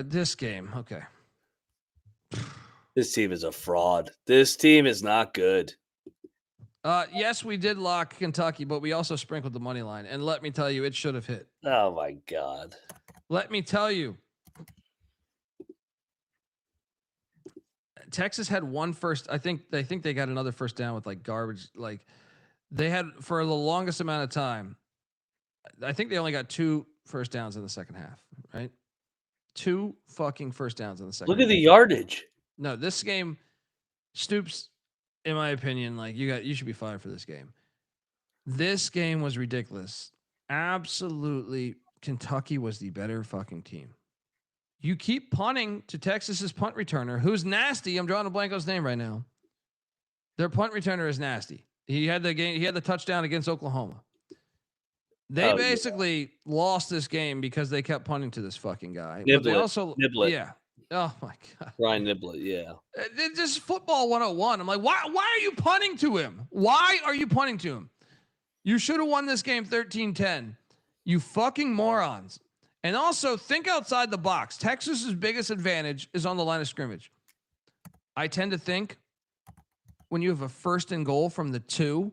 this game. Okay. This team is a fraud. This team is not good. Yes, we did lock Kentucky, but we also sprinkled the money line. And let me tell you, it should have hit. Oh my God. Let me tell you. Texas had one first. I think they got another first down with garbage. They had for the longest amount of time. I think they only got 2 first downs in the second half, right? 2 fucking first downs in the second half. Look at the yardage. No, this game, Stoops, in my opinion, you should be fired for this game. This game was ridiculous. Absolutely, Kentucky was the better fucking team. You keep punting to Texas's punt returner, who's nasty. I'm drawing a blank on his name right now. Their punt returner is nasty. He had the touchdown against Oklahoma. They basically lost this game because they kept punting to this fucking guy. Niblett. But they also Niblett. Yeah. Oh my God. Ryan Niblett, yeah. It's just football 101. I'm like, why are you punting to him? Why are you punting to him? You should have won this game 13-10. You fucking morons. And also think outside the box. Texas's biggest advantage is on the line of scrimmage. I tend to think when you have a 1st and goal from the 2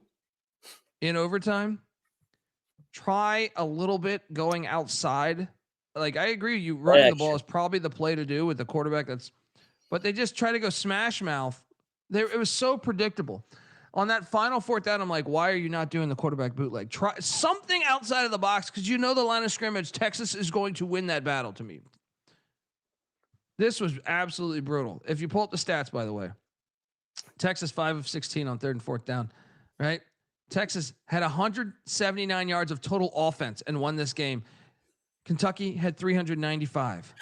in overtime, try a little bit going outside. Like, I agree, you running the ball is probably the play to do with the quarterback. But they just try to go smash mouth. It was so predictable. On that final 4th down, I'm like, why are you not doing the quarterback bootleg? Try something outside of the box because you know the line of scrimmage. Texas is going to win that battle to me. This was absolutely brutal. If you pull up the stats, by the way, Texas 5 of 16 on 3rd and 4th down, right? Texas had 179 yards of total offense and won this game. Kentucky had 395.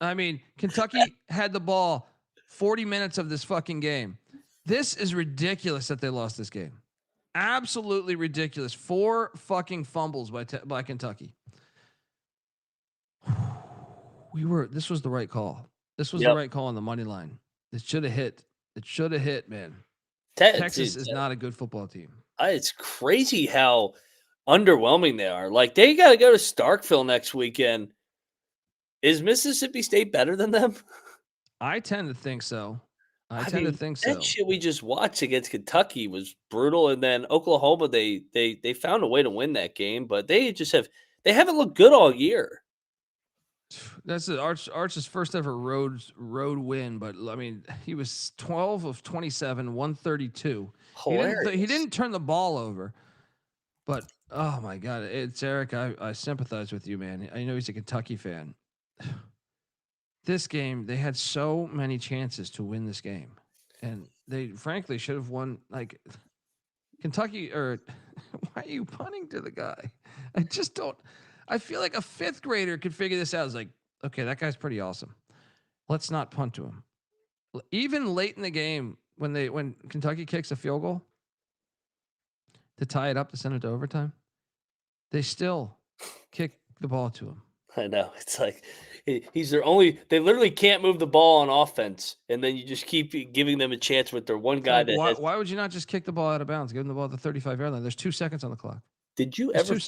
I mean, Kentucky had the ball 40 minutes of this fucking game. This is ridiculous that they lost this game. Absolutely ridiculous. 4 fucking fumbles by Kentucky. This was the right call. This was the right call on the money line. It should have hit. It should have hit, man. Texas is not a good football team. It's crazy how underwhelming they are. Like, they got to go to Starkville next weekend. Is Mississippi State better than them? I tend to think so. I tend to think so. That shit we just watched against Kentucky was brutal, and then Oklahoma, they found a way to win that game, but they haven't looked good all year. That's Arch's first ever road win, but I mean, he was 12 of 27, 132. He didn't turn the ball over, but oh my God, it's Eric. I sympathize with you, man. I know he's a Kentucky fan. This game, they had so many chances to win this game, and they frankly should have won. Like, Kentucky, or why are you punting to the guy? I just don't. I feel like a 5th grader could figure this out. It's like, okay, that guy's pretty awesome. Let's not punt to him. Even late in the game, when Kentucky kicks a field goal to tie it up to send it to overtime, they still kick the ball to him. I know. It's like he's their only. They literally can't move the ball on offense, and then you just keep giving them a chance with their one guy. Like, why would you not just kick the ball out of bounds? Give them the ball at the 35-yard line. There's 2 seconds on the clock. Did you ever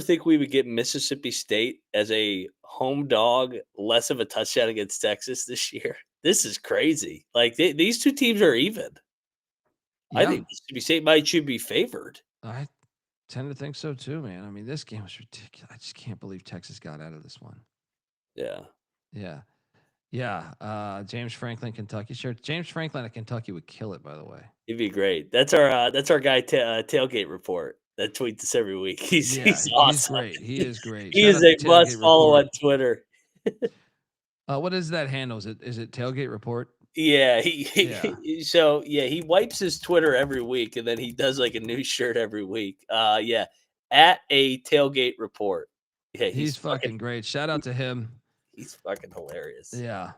think we would get Mississippi State as a home dog, less of a touchdown against Texas this year? This is crazy. Like, these 2 teams are even. Yeah. I think Mississippi State should be favored. I tend to think so too, man. I mean, this game was ridiculous. I just can't believe Texas got out of this one. Yeah. James Franklin, Kentucky. Sure, James Franklin at Kentucky would kill it. By the way, he'd be great. That's our guy, Tailgate Report. That tweets us every week. He's awesome. He's great. He is great. He is a must follow on Twitter. What is that handle? Is it Tailgate Report? Yeah, he wipes his Twitter every week, and then he does like a new shirt every week. At a Tailgate Report. Yeah, he's fucking great. Shout out to him. He's fucking hilarious. Yeah.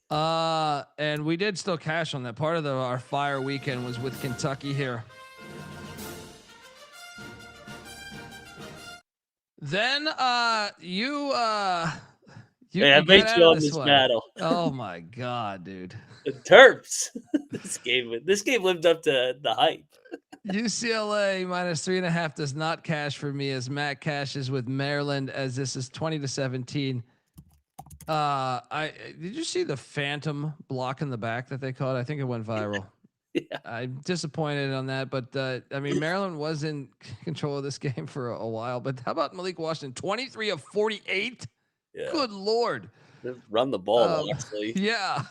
And we did still cash on that. Part of our fire weekend was with Kentucky here. Then you I bet you on this battle. Oh my God, dude. The Terps. This game lived up to the hype. UCLA -3.5 does not cash for me as Matt cashes with Maryland as this is 20-17. Did you see the phantom block in the back that they called? I think it went viral. Yeah. I'm disappointed on that, but I mean, Maryland was in control of this game for a while, but how about Malik Washington? 23 of 48. Yeah. Good Lord. Run the ball, actually. Yeah.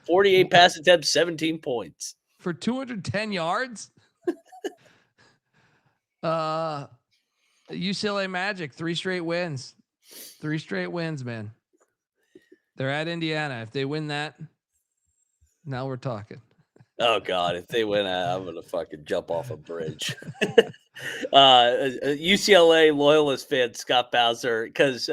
48 pass attempts, 17 points. For 210 yards? UCLA Magic, 3 straight wins. 3 straight wins, man. They're at Indiana. If they win that, now we're talking. Oh, God. If they win that, I'm going to fucking jump off a bridge. UCLA Loyalist fan, Scott Bowser, because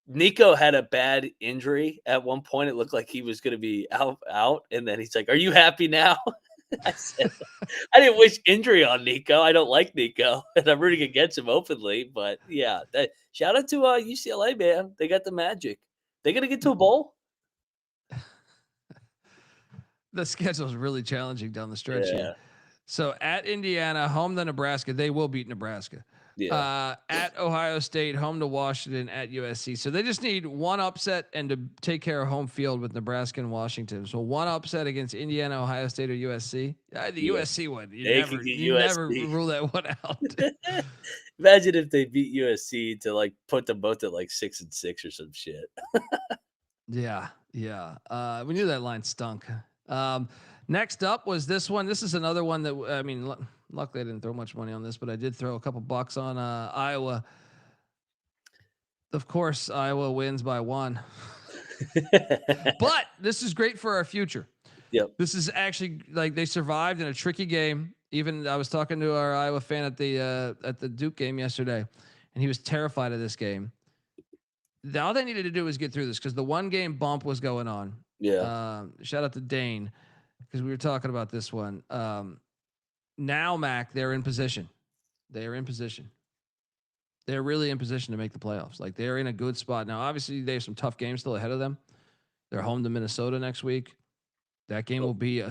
Nico had a bad injury at one point. It looked like he was going to be out, and then he's like, "Are you happy now?" I said, "I didn't wish injury on Nico. I don't like Nico, and I'm rooting against him openly." But yeah, shout out to UCLA, man. They got the magic. They gonna get to a bowl? The schedule is really challenging down the stretch Yeah, here. So at Indiana, home to Nebraska, they will beat Nebraska. yeah. At Ohio State, home to Washington, at USC. So they just need one upset and to take care of home field with Nebraska and Washington. So one upset against Indiana, Ohio State, or USC. The USC one. You never rule that one out. Imagine if they beat USC to like put them both at like 6-6 or some shit. Yeah. We knew that line stunk. Next up was this one. This is another one that, I mean, luckily I didn't throw much money on this, but I did throw a couple bucks on Iowa. Of course, Iowa wins by 1. But this is great for our future. Yep. This is actually like they survived in a tricky game. Even I was talking to our Iowa fan at the Duke game yesterday, and he was terrified of this game. All they needed to do was get through this because the 1-game bump was going on. Yeah. Shout out to Dane because we were talking about this one. Now, Mac, they're in position. They are in position. They're really in position to make the playoffs. Like they're in a good spot now. Obviously, they have some tough games still ahead of them. They're home to Minnesota next week. That game will be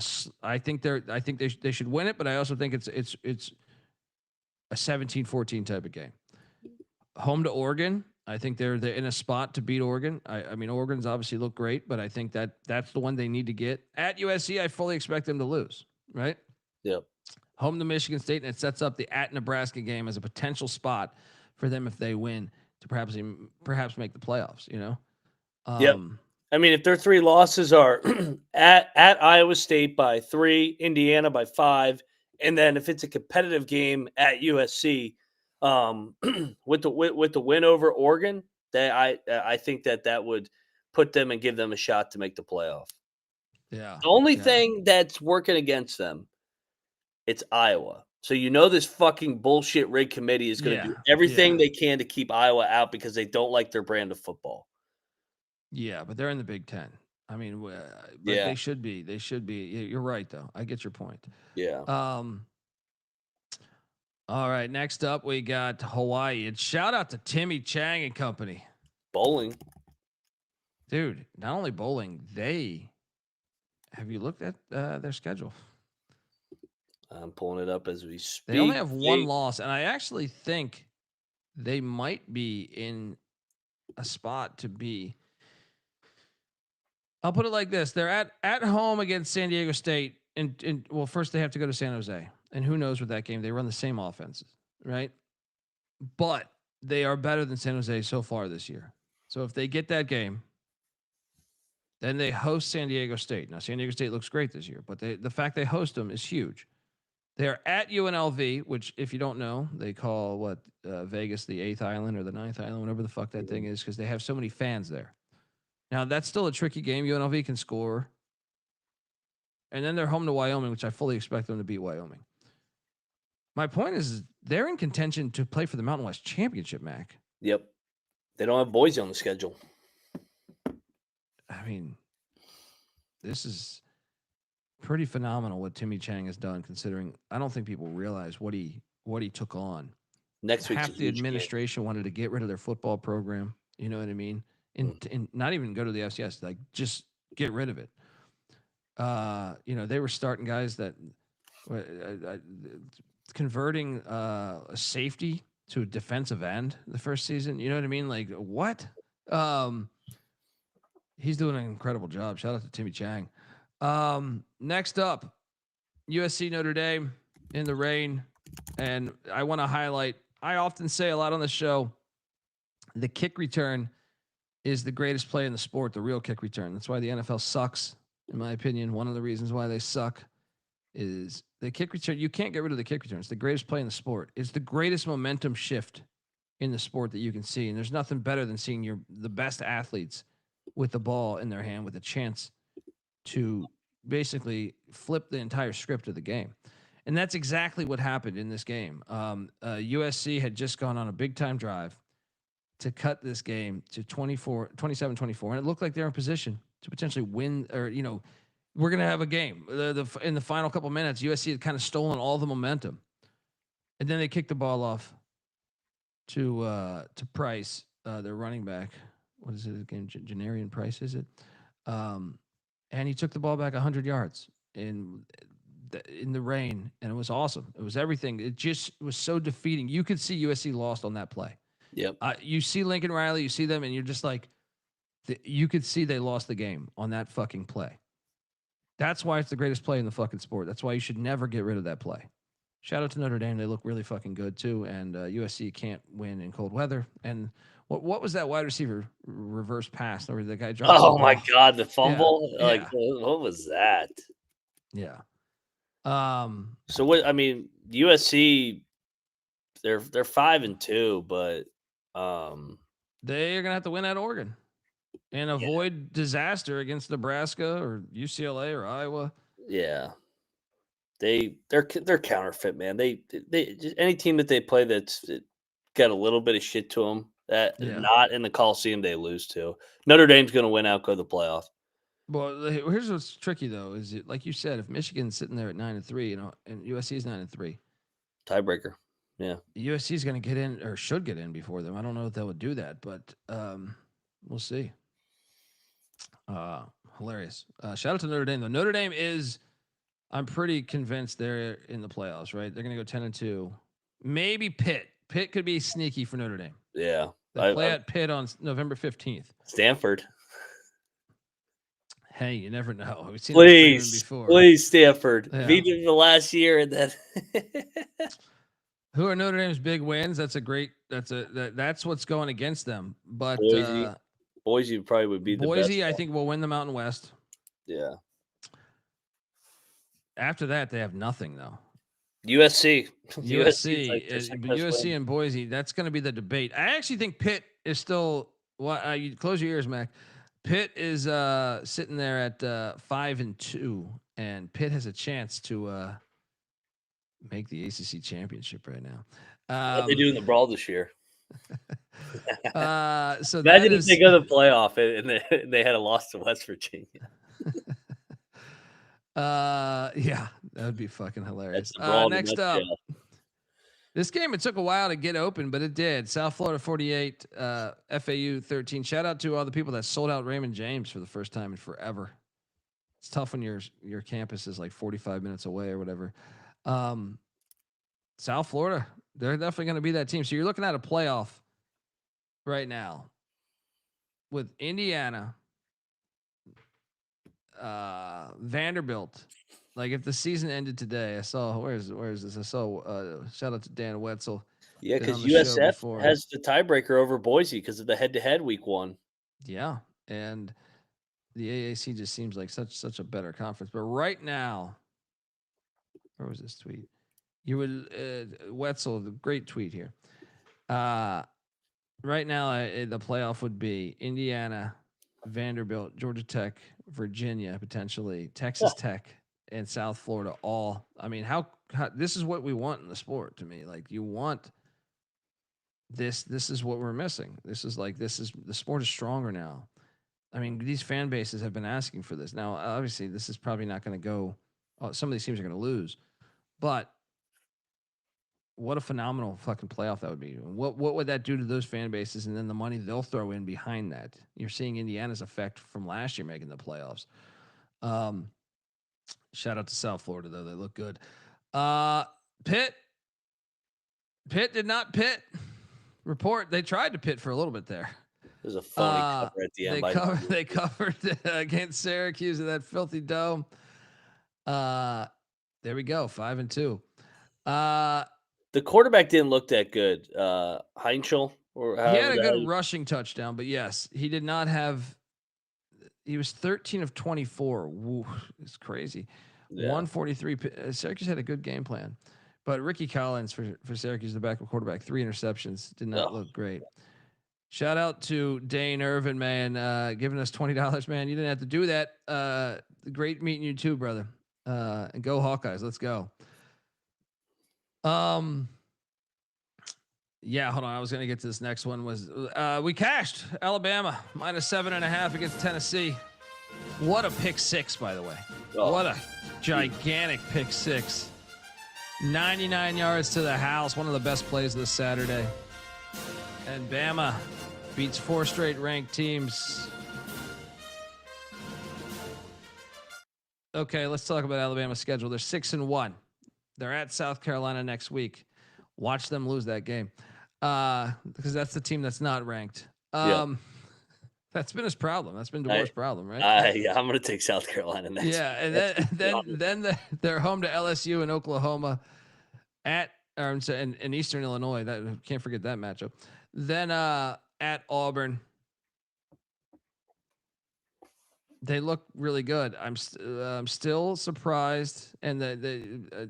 I think they should win it, but I also think it's a 17-14 type of game. Home to Oregon. I think they're in a spot to beat Oregon. I mean, Oregon's obviously looked great, but I think that's the one they need to get. At USC, I fully expect them to lose, right? Yep. Home to Michigan State, and it sets up the at Nebraska game as a potential spot for them if they win to perhaps make the playoffs, you know? Yep. I mean, if their 3 losses are at Iowa State by 3, Indiana by 5, and then if it's a competitive game at USC, with the win over Oregon, I think that would put them and give them a shot to make the playoff. Yeah. The only thing that's working against them, it's Iowa. So this fucking bullshit rig committee is going to do everything they can to keep Iowa out because they don't like their brand of football. Yeah, but they're in the Big Ten. I mean, but they should be. They should be. You're right, though. I get your point. Yeah. All right. Next up, we got Hawaii. And shout out to Timmy Chang and company. Bowling. Dude, not only bowling, have you looked at their schedule? I'm pulling it up as we speak. They only have 1 loss, and I actually think they might be in a spot to be. I'll put it like this. They're at home against San Diego State. And well, first they have to go to San Jose. And who knows with that game? They run the same offenses, right? But they are better than San Jose so far this year. So if they get that game, then they host San Diego State. Now, San Diego State looks great this year, but the fact they host them is huge. They're at UNLV, which, if you don't know, they call Vegas the 8th island or the 9th island, whatever the fuck that thing is, because they have so many fans there. Now, that's still a tricky game. UNLV can score. And then they're home to Wyoming, which I fully expect them to beat Wyoming. My point is they're in contention to play for the Mountain West Championship, Mac. Yep. They don't have Boise on the schedule. I mean, this is pretty phenomenal what Timmy Chang has done, considering I don't think people realize what he took on. Next week, half the administration wanted to get rid of their football program. You know what I mean? And not even go to the FCS, like just get rid of it. They were starting guys that converting a safety to a defensive end the first season. You know what I mean? Like what? He's doing an incredible job. Shout out to Timmy Chang. Next up, USC Notre Dame in the rain. And I want to highlight, I often say a lot on the show, the kick return is the greatest play in the sport, the real kick return. That's why the NFL sucks, in my opinion. One of the reasons why they suck is the kick return. You can't get rid of the kick return. It's the greatest play in the sport. It's the greatest momentum shift in the sport that you can see. And there's nothing better than seeing the best athletes with the ball in their hand with a chance to basically flip the entire script of the game. And that's exactly what happened in this game. USC had just gone on a big time drive, to cut this game to 27-24, and it looked like they're in position to potentially win, or we're gonna have a game. In the final couple minutes, USC had kind of stolen all the momentum, and then they kicked the ball off to Price, their running back. What is it again? Janarian Price, is it? And he took the ball back 100 yards in the rain, and it was awesome. It was everything. It just was so defeating. You could see USC lost on that play. Yep. You see Lincoln Riley, you see them, and you're just like, you could see they lost the game on that fucking play. That's why it's the greatest play in the fucking sport. That's why you should never get rid of that play. Shout out to Notre Dame. They look really fucking good too. And USC can't win in cold weather. And what was that wide receiver reverse pass? Or the guy dropped? Oh my God, the fumble! Yeah. Like, what was that? Yeah. So what? I mean, USC, they're 5-2, but they're gonna have to win at Oregon and avoid disaster against Nebraska or UCLA or Iowa. Yeah. They're counterfeit, man. They just, any team that they play that's got a little bit of shit to them that not in the Coliseum they lose to. Notre Dame's going to win out, go to the playoff. Well, here's what's tricky though: is it like you said, if Michigan's sitting there at 9-3, and USC is 9-3, tiebreaker. Yeah, USC is going to get in or should get in before them. I don't know if they would do that, but we'll see. Hilarious. Shout out to Notre Dame though. Notre Dame is. I'm pretty convinced they're in the playoffs, right? They're going to go 10-2. Maybe Pitt. Pitt could be sneaky for Notre Dame. Yeah. They play at Pitt on November 15th. Stanford. Hey, you never know. We've seen them before. Please, Stanford. Beat them the last year and then Who are Notre Dame's big wins? That's what's going against them. But Boise probably would be the Boise, best I think, will win the Mountain West. Yeah. After that, they have nothing though. USC and Boise. That's going to be the debate. I actually think Pitt is still. You close your ears, Mac. Pitt is sitting there at 5-2, and Pitt has a chance to make the ACC championship right now. What they do in the brawl this year. So imagine if they go to the playoff and they had a loss to West Virginia. Yeah, that would be fucking hilarious. Next up, this game, it took a while to get open, but it did. South Florida 48, FAU 13. Shout out to all the people that sold out Raymond James for the first time in forever. It's tough when your campus is like 45 minutes away or whatever. South Florida, they're definitely going to be that team. So you're looking at a playoff right now with Indiana, Vanderbilt. Like if the season ended today, I saw where is this? I saw shout out to Dan Wetzel. Yeah, because USF has the tiebreaker over Boise because of the head-to-head week 1. Yeah, and the AAC just seems like such a better conference. But right now, where was this tweet? You would Wetzel, the great tweet here. Right now, the playoff would be Indiana, Vanderbilt, Georgia Tech, Virginia, potentially Texas Tech, and South Florida. All, I mean, how this is what we want in the sport. To me, like you want this. This is what we're missing. This is the sport is stronger now. I mean, these fan bases have been asking for this. Now, obviously, this is probably not going to go. Some of these teams are going to lose, but what a phenomenal fucking playoff that would be. What would that do to those fan bases, and then the money they'll throw in behind that? You're seeing Indiana's effect from last year making the playoffs. Shout out to South Florida though; they look good. Pitt did not pit. Report they tried to pit for a little bit there. There's a phony cover at the end. They covered against Syracuse in that filthy dome. There we go, 5-2. The quarterback didn't look that good. Heinschel, or he had a good rushing touchdown, but yes, he did not have. He was 13 of 24. Woo, it's crazy. Yeah. 143. Syracuse had a good game plan, but Ricky Collins for Syracuse, the backup quarterback, 3 interceptions, did not look great. Shout out to Dane Irvin, man, giving us $20, man. You didn't have to do that. Great meeting you too, brother. And go Hawkeyes. Let's go. Yeah, hold on. I was going to get to this next one. We cashed Alabama -7.5 against Tennessee. What a pick six, by the way. Oh. What a gigantic pick six. 99 yards to the house. One of the best plays this Saturday. And Bama beats 4 straight ranked teams. Okay, let's talk about Alabama's schedule. They're 6-1. They're at South Carolina next week. Watch them lose that game. Because that's the team that's not ranked. That's been his problem. That's been DeBoer's problem, right? Yeah, I'm going to take South Carolina next. Yeah, and then they're home to LSU and Oklahoma in Eastern Illinois. Can't forget that matchup. Then at Auburn, they look really good. I'm still surprised, and the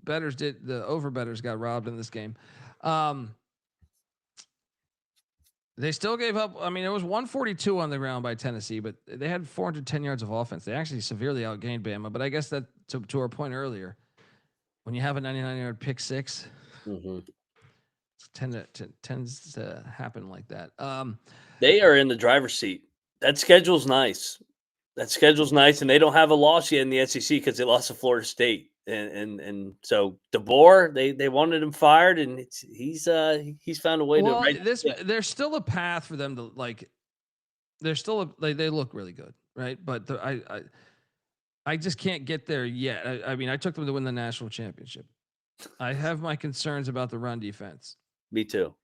overbetters got robbed in this game. They still gave up. I mean, it was 142 on the ground by Tennessee, but they had 410 yards of offense. They actually severely outgained Bama. But I guess that to our point earlier, when you have a 99-yard pick six, it tends to happen like that. They are in the driver's seat. That schedule's nice. And they don't have a loss yet in the SEC because they lost to Florida State. And so DeBoer, they wanted him fired, and he's found a way to. There's still a path for them to like. There's still they look really good, right? But I just can't get there yet. I mean, I took them to win the national championship. I have my concerns about the run defense. Me too.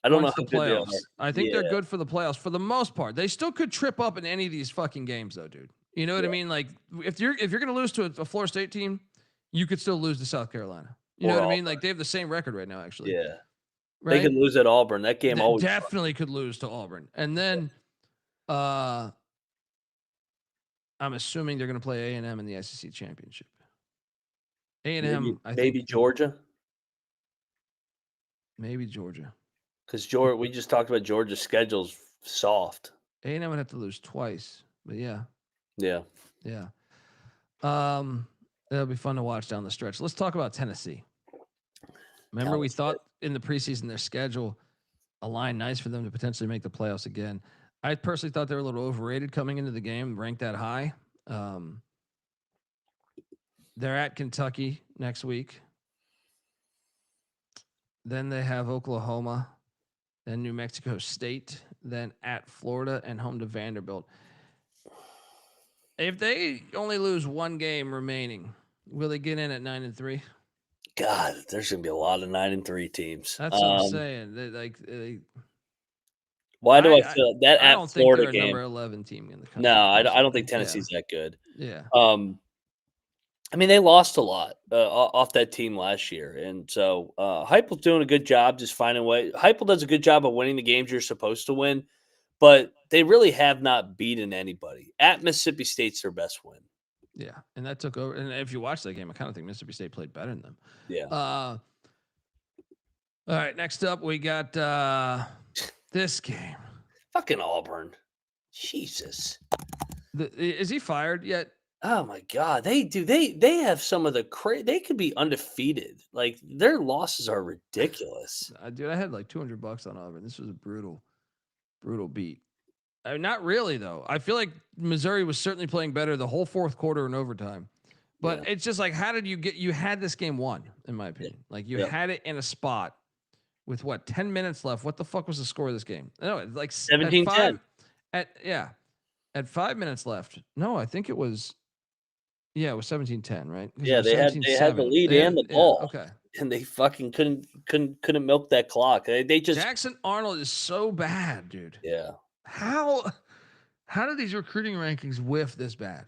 I don't know the playoffs. I think they're good for the playoffs for the most part. They still could trip up in any of these fucking games, though, dude. You know what I mean? Like if you're gonna lose to a Florida State team, you could still lose to South Carolina. You know what I mean? Like they have the same record right now, actually. Yeah. Right? They could lose at Auburn. That game always definitely could lose to Auburn. And then I'm assuming they're going to play A&M in the SEC Championship. A&M, maybe Georgia. Maybe Georgia. Because we just talked about Georgia's schedule's soft. A&M would have to lose twice, but yeah. Yeah. That'll be fun to watch down the stretch. Let's talk about Tennessee. Remember, we thought in the preseason their schedule aligned nice for them to potentially make the playoffs again. I personally thought they were a little overrated coming into the game, ranked that high. They're at Kentucky next week. Then they have Oklahoma, then New Mexico State, then at Florida and home to Vanderbilt. If they only lose one game remaining, will they get in at 9-3? God, there's gonna be a lot of 9-3 teams. That's what I'm saying. Why do I feel that I at don't Florida think they're game? A number 11 team in the country. No, I don't think Tennessee's that good. Yeah. I mean, they lost a lot off that team last year, and so Heupel's doing a good job just finding a way. Heupel does a good job of winning the games you're supposed to win, but they really have not beaten anybody. At Mississippi State's their best win. Yeah, and that took over. And if you watch that game, I kind of think Mississippi State played better than them. Yeah. All right, next up we got this game. Fucking Auburn. Jesus. Is he fired yet? Oh my God, they do. They have some of the they could be undefeated. Like their losses are ridiculous. Dude, I had like $200 on Auburn. This was a brutal beat. Not really though. I feel like Missouri was certainly playing better the whole fourth quarter and overtime. But it's just like, how did you had this game won, in my opinion. Like you had it in a spot with 10 minutes left. What the fuck was the score of this game? No, it's like 17-10. At 5 minutes left. No, I think it was. Yeah, it was 17-10, right? Yeah, they had the lead and the ball. Okay. And they fucking couldn't milk that clock. They just Jackson Arnold is so bad, dude. Yeah. How do these recruiting rankings whiff this bad?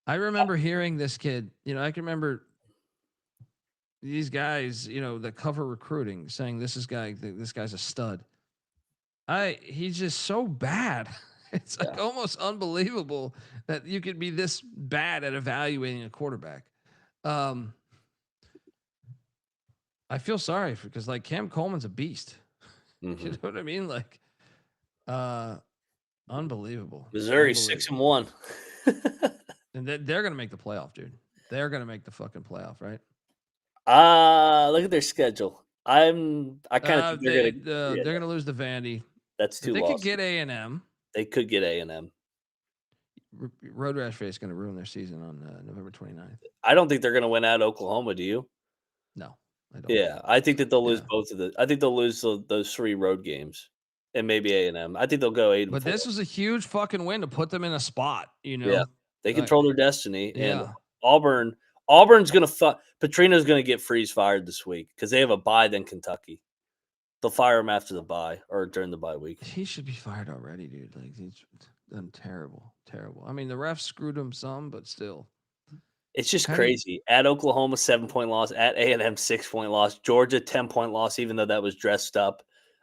I remember hearing this kid, I can remember these guys, that cover recruiting saying this guy's a stud. He's just so bad. It's like almost unbelievable that you could be this bad at evaluating a quarterback. I feel sorry because like Cam Coleman's a beast. Mm-hmm. You know what I mean? Like, unbelievable. Missouri 6-1. And they're going to make the playoff, dude. They're going to make the fucking playoff, right? Look at their schedule. I kind of think they're gonna lose to Vandy. That's If too they lost. could get A&M. They could get A&M. Road Rash Face is going to ruin their season on November 29th. I don't think they're going to win at Oklahoma. Do you? No, I don't. Yeah, I think that they'll lose Yeah. both of the. I think they'll lose those 3 road games, and maybe A&M. I think they'll go 8-4. But this was a huge fucking win to put them in a spot. You know. Yeah, they control their destiny. And Yeah. Auburn's going to Petrino's going to get freeze fired this week because they have a bye. Then Kentucky, they'll fire him after the bye or during the bye week. He should be fired already, dude. Like he's done terrible. I mean, the refs screwed him some, but still. It's just crazy. At Oklahoma, 7-point loss. At A&M, 6-point loss. Georgia, 10-point loss, even though that was dressed up.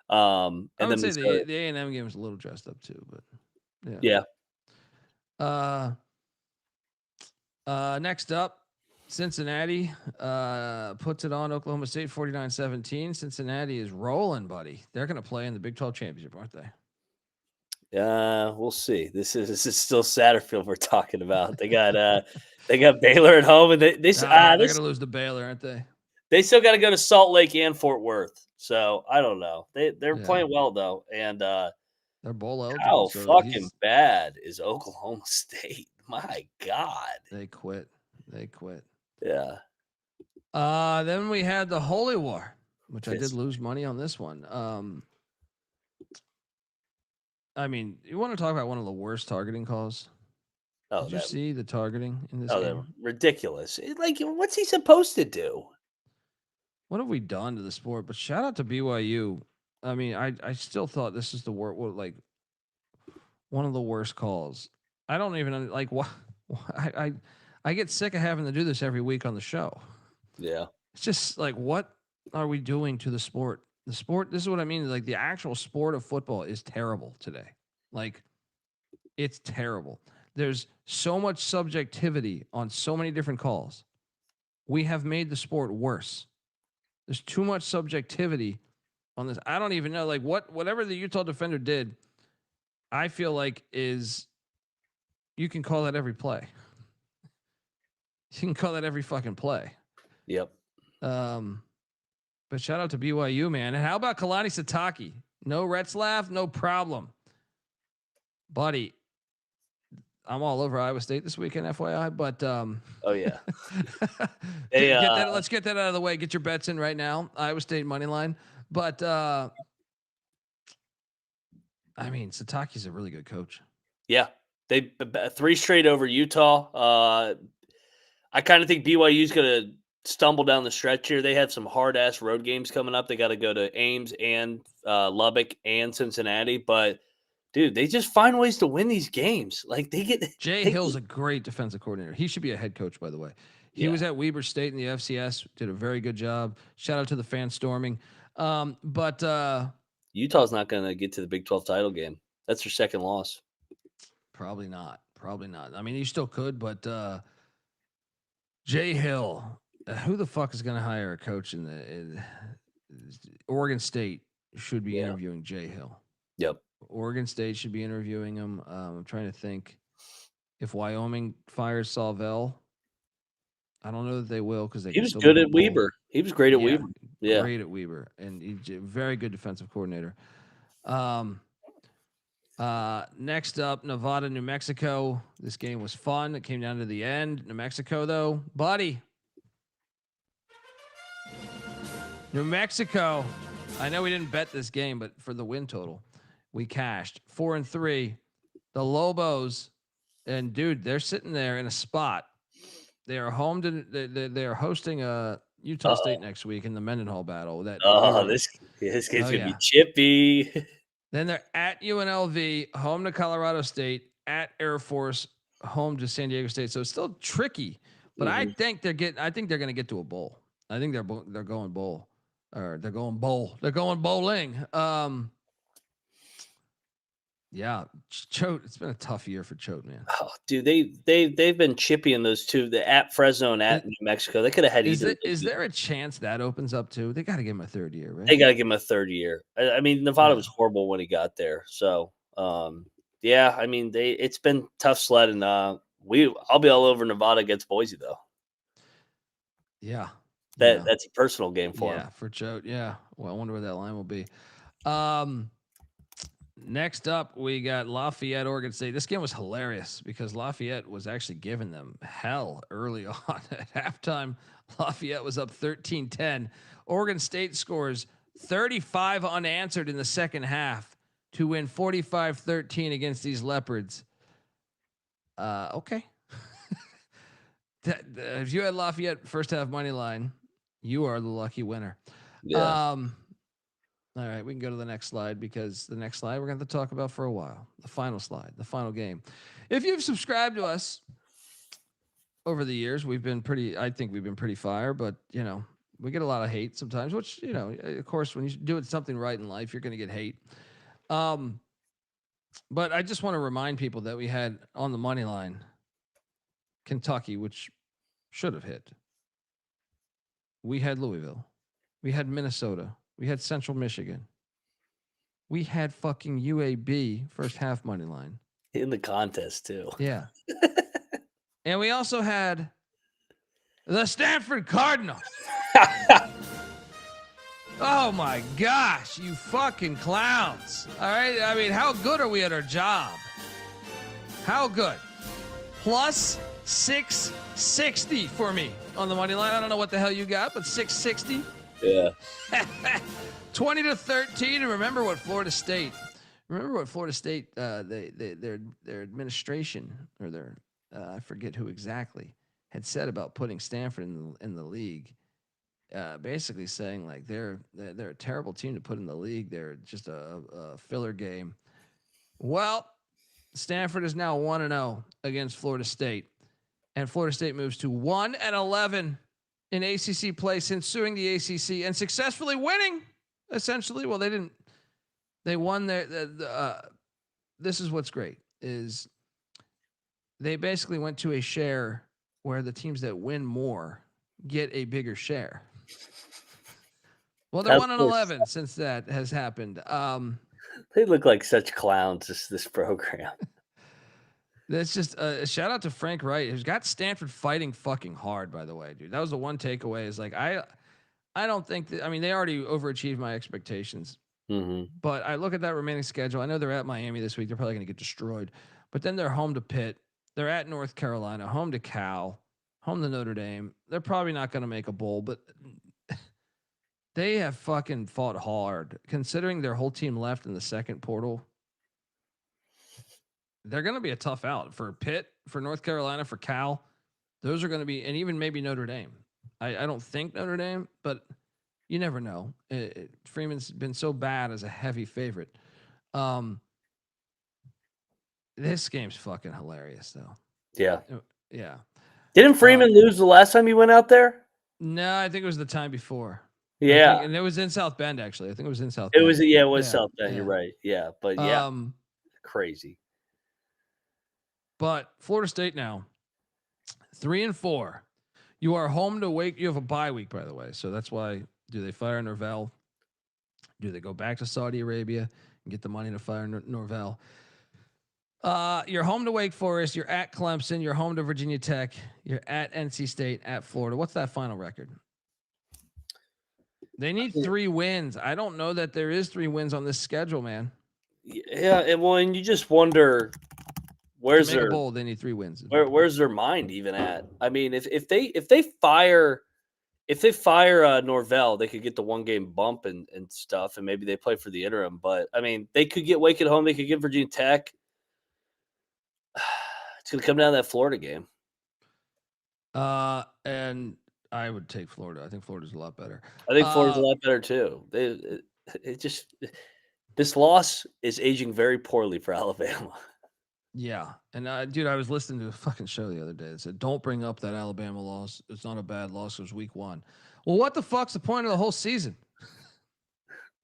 And I would then say the A&M game was a little dressed up too, but yeah. Next up, Cincinnati puts it on Oklahoma State 49-17. Cincinnati is rolling, buddy. They're going to play in the Big 12 championship, aren't they? We'll see. This is still Satterfield we're talking about. They got Baylor at home, and they're going to lose to Baylor, aren't they? They still got to go to Salt Lake and Fort Worth. So I don't know. They're playing well though, and they're bowl eligible. How fucking bad is Oklahoma State? My God, they quit. Yeah. Then we had the Holy War, which I did lose money on this one. I mean, you want to talk about one of the worst targeting calls? Did you see the targeting in this game? They're ridiculous. Like, what's he supposed to do? What have we done to the sport? But shout out to BYU. I mean, I still thought this is the like one of the worst calls. I don't even like what I get sick of having to do this every week on the show. Yeah. It's just like, what are we doing to the sport? The sport, this is what I mean. Like the actual sport of football is terrible today. Like it's terrible. There's so much subjectivity on so many different calls. We have made the sport worse. There's too much subjectivity on this. I don't even know, like whatever the Utah defender did, I feel like you can call that every play. You can call that every fucking play. Yep. But shout out to BYU, man. And how about Kalani Sitake? No Rhett Lashlee, no problem. Buddy, I'm all over Iowa State this weekend, FYI. But oh yeah. Let's get that out of the way. Get your bets in right now. Iowa State money line. But I mean, Sitake's a really good coach. Yeah. They 3 straight over Utah. I kind of think BYU's gonna stumble down the stretch here. They have some hard ass road games coming up. They got to go to Ames and Lubbock and Cincinnati, but dude, they just find ways to win these games. Like Jay Hill's a great defensive coordinator. He should be a head coach, by the way. He was at Weber State in the FCS, did a very good job. Shout out to the fan storming. But Utah's not going to get to the Big 12 title game. That's their second loss. Probably not. I mean, you still could, but Jay Hill, who the fuck is going to hire a coach in Oregon State should be interviewing Jay Hill. Yep. Oregon State should be interviewing him. I'm trying to think if Wyoming fires Salvell. I don't know that they will because he was good at Weber. He was great at Weber. Yeah, great at Weber, and he's a very good defensive coordinator. Next up, Nevada, New Mexico. This game was fun. It came down to the end. New Mexico, though, buddy. New Mexico. I know we didn't bet this game, but for the win total, we cashed 4-3. The Lobos, and dude, they're sitting there in a spot. They are home to. They are hosting Utah State next week in the Mendenhall battle. This game's gonna be chippy. Then they're at UNLV, home to Colorado State, at Air Force, home to San Diego State. So it's still tricky, but I think they're going to get to a bowl. I think they're going bowl, or they're going bowl. They're going bowling. Yeah, Choate. It's been a tough year for Choate, man. Oh, dude, they've been chippy in those two. The at Fresno and at New Mexico. They could have had either. Is there a chance that opens up too? They got to give him a third year, right? They got to give him a third year. I mean, Nevada was horrible when he got there. So, yeah, I mean, it's been tough sledding. I'll be all over Nevada against Boise though. Yeah, That's a personal game for him. Yeah, for Choate. Yeah. Well, I wonder where that line will be. Next up, we got Lafayette, Oregon State. This game was hilarious because Lafayette was actually giving them hell early on. At halftime, Lafayette was up 13-10. Oregon State scores 35 unanswered in the second half to win 45-13 against these Leopards. Okay. If you had Lafayette first half money line, you are the lucky winner. Yeah. All right, we can go to the next slide because the next slide we're going to talk about for a while. The final slide, the final game. If you've subscribed to us over the years, I think we've been pretty fire, but we get a lot of hate sometimes, which, of course, when you do something right in life, you're going to get hate. But I just want to remind people that we had on the money line Kentucky, which should have hit. We had Louisville. We had Minnesota. We had Central Michigan. We had fucking UAB first half money line. In the contest, too. Yeah. And we also had the Stanford Cardinals. Oh, my gosh, you fucking clowns. All right? I mean, how good are we at our job? How good? Plus 660 for me on the money line. I don't know what the hell you got, but 660. Yeah. 20-13. And remember what Florida State, their administration or their, I forget who exactly, had said about putting Stanford in the league. Basically saying like they're a terrible team to put in the league. They're just a filler game. Well, Stanford is now 1-0 against Florida State, and Florida State moves to 1-11 in ACC play since suing the ACC and successfully winning. Essentially, well, they didn't. They won their. This is what's great is they basically went to a share where the teams that win more get a bigger share. Well, they're 1-11 since that has happened. They look like such clowns, this program. That's just a shout out to Frank Wright, who's got Stanford fighting fucking hard, by the way, dude. That was the one takeaway is like, I don't think that, I mean, they already overachieved my expectations, but I look at that remaining schedule. I know they're at Miami this week. They're probably going to get destroyed, but then they're home to Pitt. They're at North Carolina, home to Cal, home to Notre Dame. They're probably not going to make a bowl, but they have fucking fought hard considering their whole team left in the second portal. They're going to be a tough out for Pitt, for North Carolina, for Cal. Those are going to be, and even maybe Notre Dame. I don't think Notre Dame, but you never know. Freeman's been so bad as a heavy favorite. This game's fucking hilarious, though. Yeah. Yeah. Didn't Freeman lose the last time he went out there? No, I think it was the time before. Yeah. And it was in South Bend, actually. I think it was in South It Bend. was South Bend. You're right. Yeah. But yeah, crazy. But Florida State now, 3-4. You are home to Wake. You have a bye week, by the way. So that's why, do they fire Norvell? Do they go back to Saudi Arabia and get the money to fire Norvell? You're home to Wake Forest. You're at Clemson. You're home to Virginia Tech. You're at NC State, at Florida. What's that final record? They need 3 wins. I don't know that there is 3 wins on this schedule, man. Yeah, and you just wonder where's to make their a bowl. They need 3 wins. Where's their mind even at? I mean, if they fire Norvell, they could get the 1-game bump and stuff, and maybe they play for the interim. But I mean, they could get Wake at home. They could get Virginia Tech. It's going to come down to that Florida game. And I would take Florida. I think Florida's a lot better. I think Florida's a lot better too. This loss is aging very poorly for Alabama. Yeah. And dude, I was listening to a fucking show the other day that said, don't bring up that Alabama loss. It's not a bad loss. It was week 1. Well, what the fuck's the point of the whole season?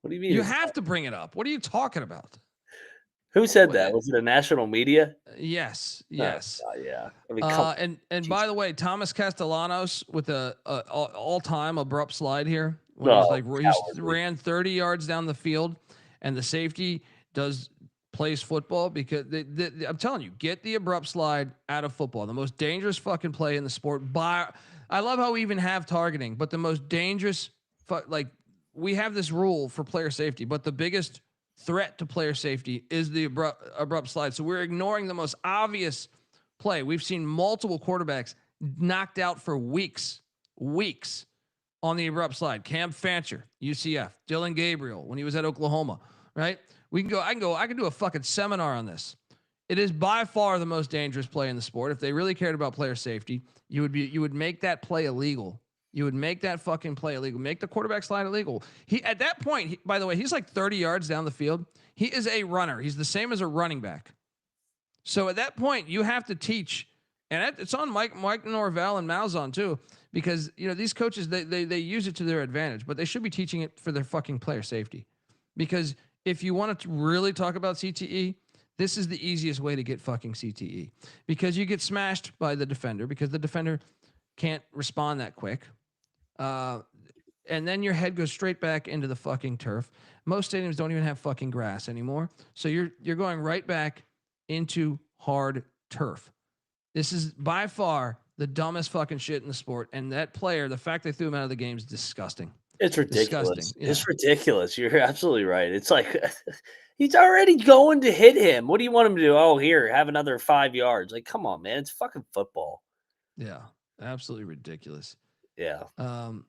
What do you mean? You have to bring it up. What are you talking about? Who said that? Was it a national media? Yes. Oh, yeah. I mean, and by the way, Thomas Castellanos with a all-time abrupt slide here. When he ran 30 yards down the field, and the safety plays football because I'm telling you, get the abrupt slide out of football. The most dangerous fucking play in the sport. I love how we even have targeting, but the most dangerous, like we have this rule for player safety, but the biggest threat to player safety is the abrupt slide. So we're ignoring the most obvious play. We've seen multiple quarterbacks knocked out for weeks on the abrupt slide. Cam Fancher, UCF, Dylan Gabriel when he was at Oklahoma, right? I can do a fucking seminar on this. It is by far the most dangerous play in the sport. If they really cared about player safety, you would make that play illegal. You would make that fucking play illegal. Make the quarterback slide illegal. At that point, by the way, he's like 30 yards down the field. He is a runner. He's the same as a running back. So at that point, you have to teach, and it's on Mike Norvell and Malzahn too, because these coaches they use it to their advantage, but they should be teaching it for their fucking player safety. Because if you want to really talk about CTE, this is the easiest way to get fucking CTE, because you get smashed by the defender because the defender can't respond that quick. And then your head goes straight back into the fucking turf. Most stadiums don't even have fucking grass anymore. So you're going right back into hard turf. This is by far the dumbest fucking shit in the sport. And that player, the fact they threw him out of the game is disgusting. It's ridiculous. Disgusting. Yeah. It's ridiculous. You're absolutely right. It's like he's already going to hit him. What do you want him to do? Oh, here, have another 5 yards. Like, come on, man. It's fucking football. Yeah. Absolutely ridiculous. Yeah.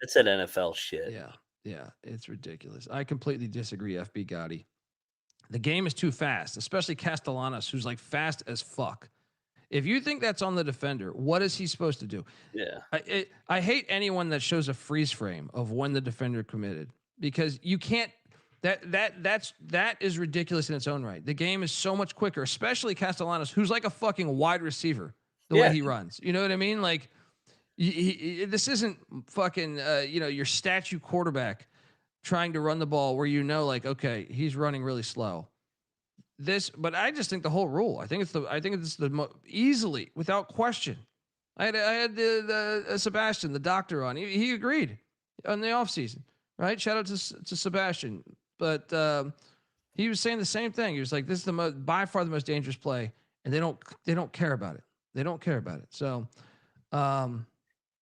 It's that NFL shit. Yeah. Yeah. It's ridiculous. I completely disagree, FB Gotti. The game is too fast, especially Castellanos, who's like fast as fuck. If you think that's on the defender, what is he supposed to do? Yeah. I hate anyone that shows a freeze frame of when the defender committed, because you can't. That is ridiculous in its own right. The game is so much quicker, especially Castellanos, who's like a fucking wide receiver the way he runs. You know what I mean? Like, this isn't fucking your statue quarterback trying to run the ball where like, okay, he's running really slow. But I just think the whole rule. I think it's the easily, without question. I had the Sebastian, the doctor, on. He agreed on the offseason, right? Shout out to Sebastian. But he was saying the same thing. He was like, "This is by far the most dangerous play," and they don't care about it. They don't care about it. So,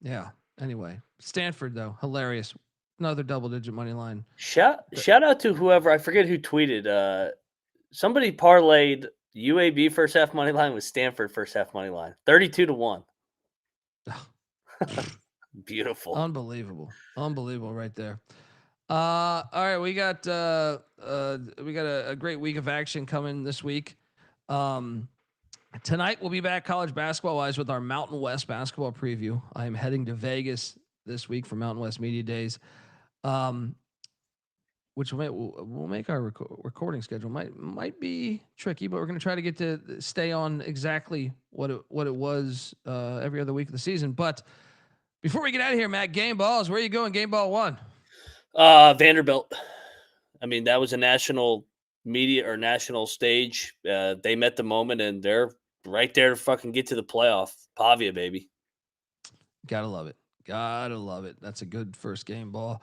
yeah. Anyway, Stanford though, hilarious. Another double-digit money line. Shout out to whoever, I forget who tweeted. Somebody parlayed UAB first half money line with Stanford first half money line, 32-1. Beautiful, unbelievable right there. All right, we got a great week of action coming this week. Tonight we'll be back college basketball wise with our Mountain West basketball preview. I am heading to Vegas this week for Mountain West Media Days. Which will make our recording schedule might be tricky, but we're going to try to get to stay on exactly what it was every other week of the season. But before we get out of here, Matt, game balls, where are you going? Game ball 1. Vanderbilt. I mean, that was a national media or national stage. They met the moment, and they're right there to fucking get to the playoff. Pavia, baby. Gotta love it. That's a good first game ball.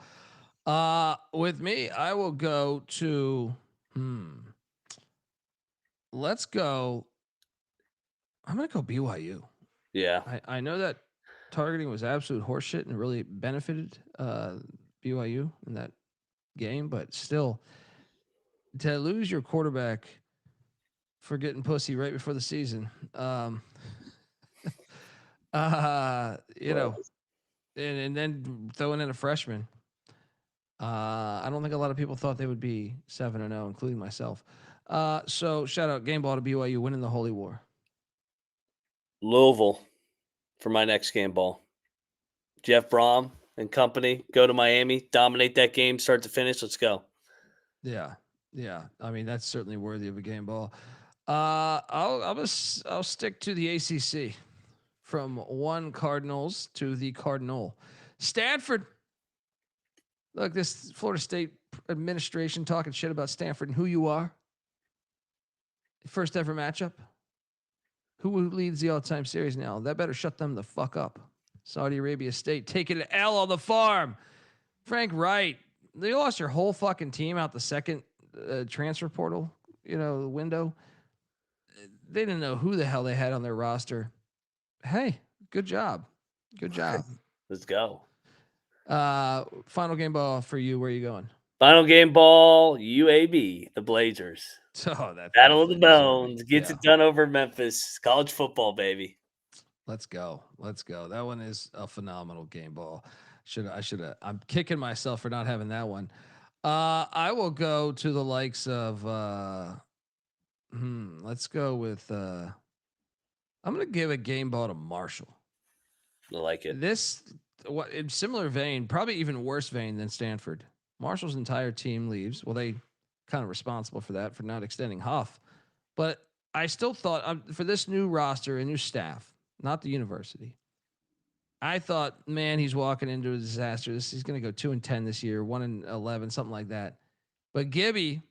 With me, I will go to, let's go. I'm going to go BYU. Yeah. I know that targeting was absolute horseshit and really benefited, BYU in that game, but still to lose your quarterback for getting pussy right before the season, and then throwing in a freshman. I don't think a lot of people thought they would be 7-0, including myself. So shout out game ball to BYU winning the Holy War. Louisville for my next game ball. Jeff Brohm and company go to Miami, dominate that game, start to finish. Let's go. Yeah. I mean, that's certainly worthy of a game ball. I'll stick to the ACC from one Cardinals to the Cardinal. Stanford. Look, this Florida State administration talking shit about Stanford and who you are. First ever matchup. Who leads the all-time series now? That better shut them the fuck up. Saudi Arabia State taking an L on the farm. Frank Wright. They lost their whole fucking team out the second transfer portal, window. They didn't know who the hell they had on their roster. Hey, good job. Good job. Let's go. Final game ball for you. Where are you going? Final game ball, UAB, the Blazers. Oh, that's Battle of the Bones. Gets it done over Memphis. College football, baby. Let's go. That one is a phenomenal game ball. I'm kicking myself for not having that one. I will go to the likes of let's go with I'm gonna give a game ball to Marshall. I like it. This what in similar vein, probably even worse vein than Stanford. Marshall's entire team leaves. Well, they kind of responsible for that, for not extending Huff. But I still thought for this new roster and new staff, not the university, I thought, man, he's walking into a disaster. He's going to go 2-10 this year, 1-11, something like that. But Gibby,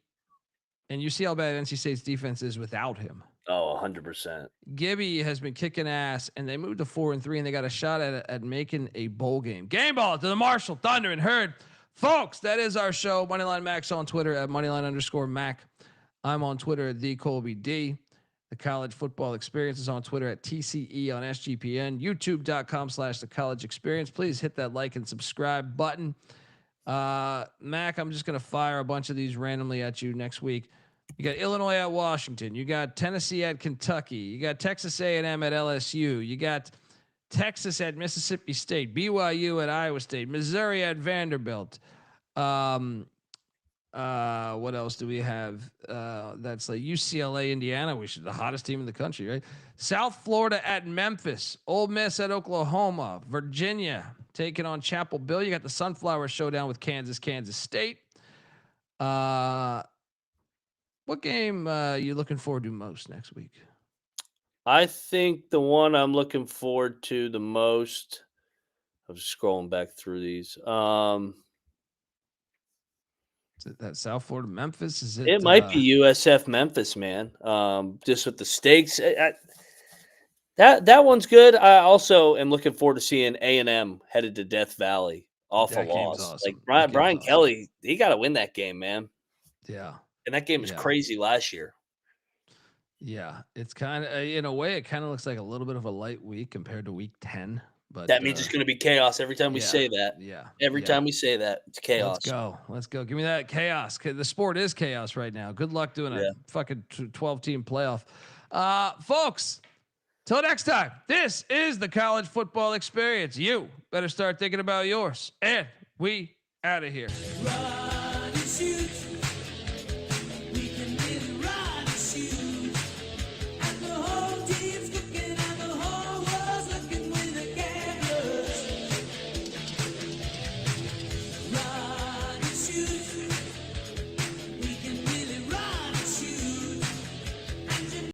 and you see how bad NC State's defense is without him. Oh, 100%. Gibby has been kicking ass, and they moved to 4-3, and they got a shot at making a bowl game. Game ball to the Marshall Thunder and Herd. Folks, that is our show. Moneyline Mac's on Twitter at Moneyline_Mac. I'm on Twitter at TheColbyD. The College Football Experience is on Twitter at TCE on SGPN. YouTube.com/The College Experience. Please hit that like and subscribe button. Mac, I'm just going to fire a bunch of these randomly at you next week. You got Illinois at Washington. You got Tennessee at Kentucky. You got Texas A&M at LSU. You got Texas at Mississippi State, BYU at Iowa State, Missouri at Vanderbilt. What else do we have? That's like UCLA, Indiana, which is the hottest team in the country, right? South Florida at Memphis, Ole Miss at Oklahoma, Virginia taking on Chapel Hill. You got the Sunflower Showdown with Kansas State. What game you looking forward to most next week? I think the one I'm looking forward to the most, I'm just scrolling back through these. Is it that South Florida Memphis? Is it? It might be USF Memphis, man. Just with the stakes, that one's good. I also am looking forward to seeing A&M headed to Death Valley off a loss. Awesome. Like Brian Kelly, he got to win that game, man. Yeah, and that game was crazy last year. Yeah, it's kind of in a way, it kind of looks like a little bit of a light week compared to week 10. But that means it's going to be chaos every time we say that. Yeah, every time we say that, it's chaos. Let's go. Give me that chaos. The sport is chaos right now. Good luck doing a fucking 12-team playoff, folks. Till next time. This is the College Football Experience. You better start thinking about yours, and we out of here.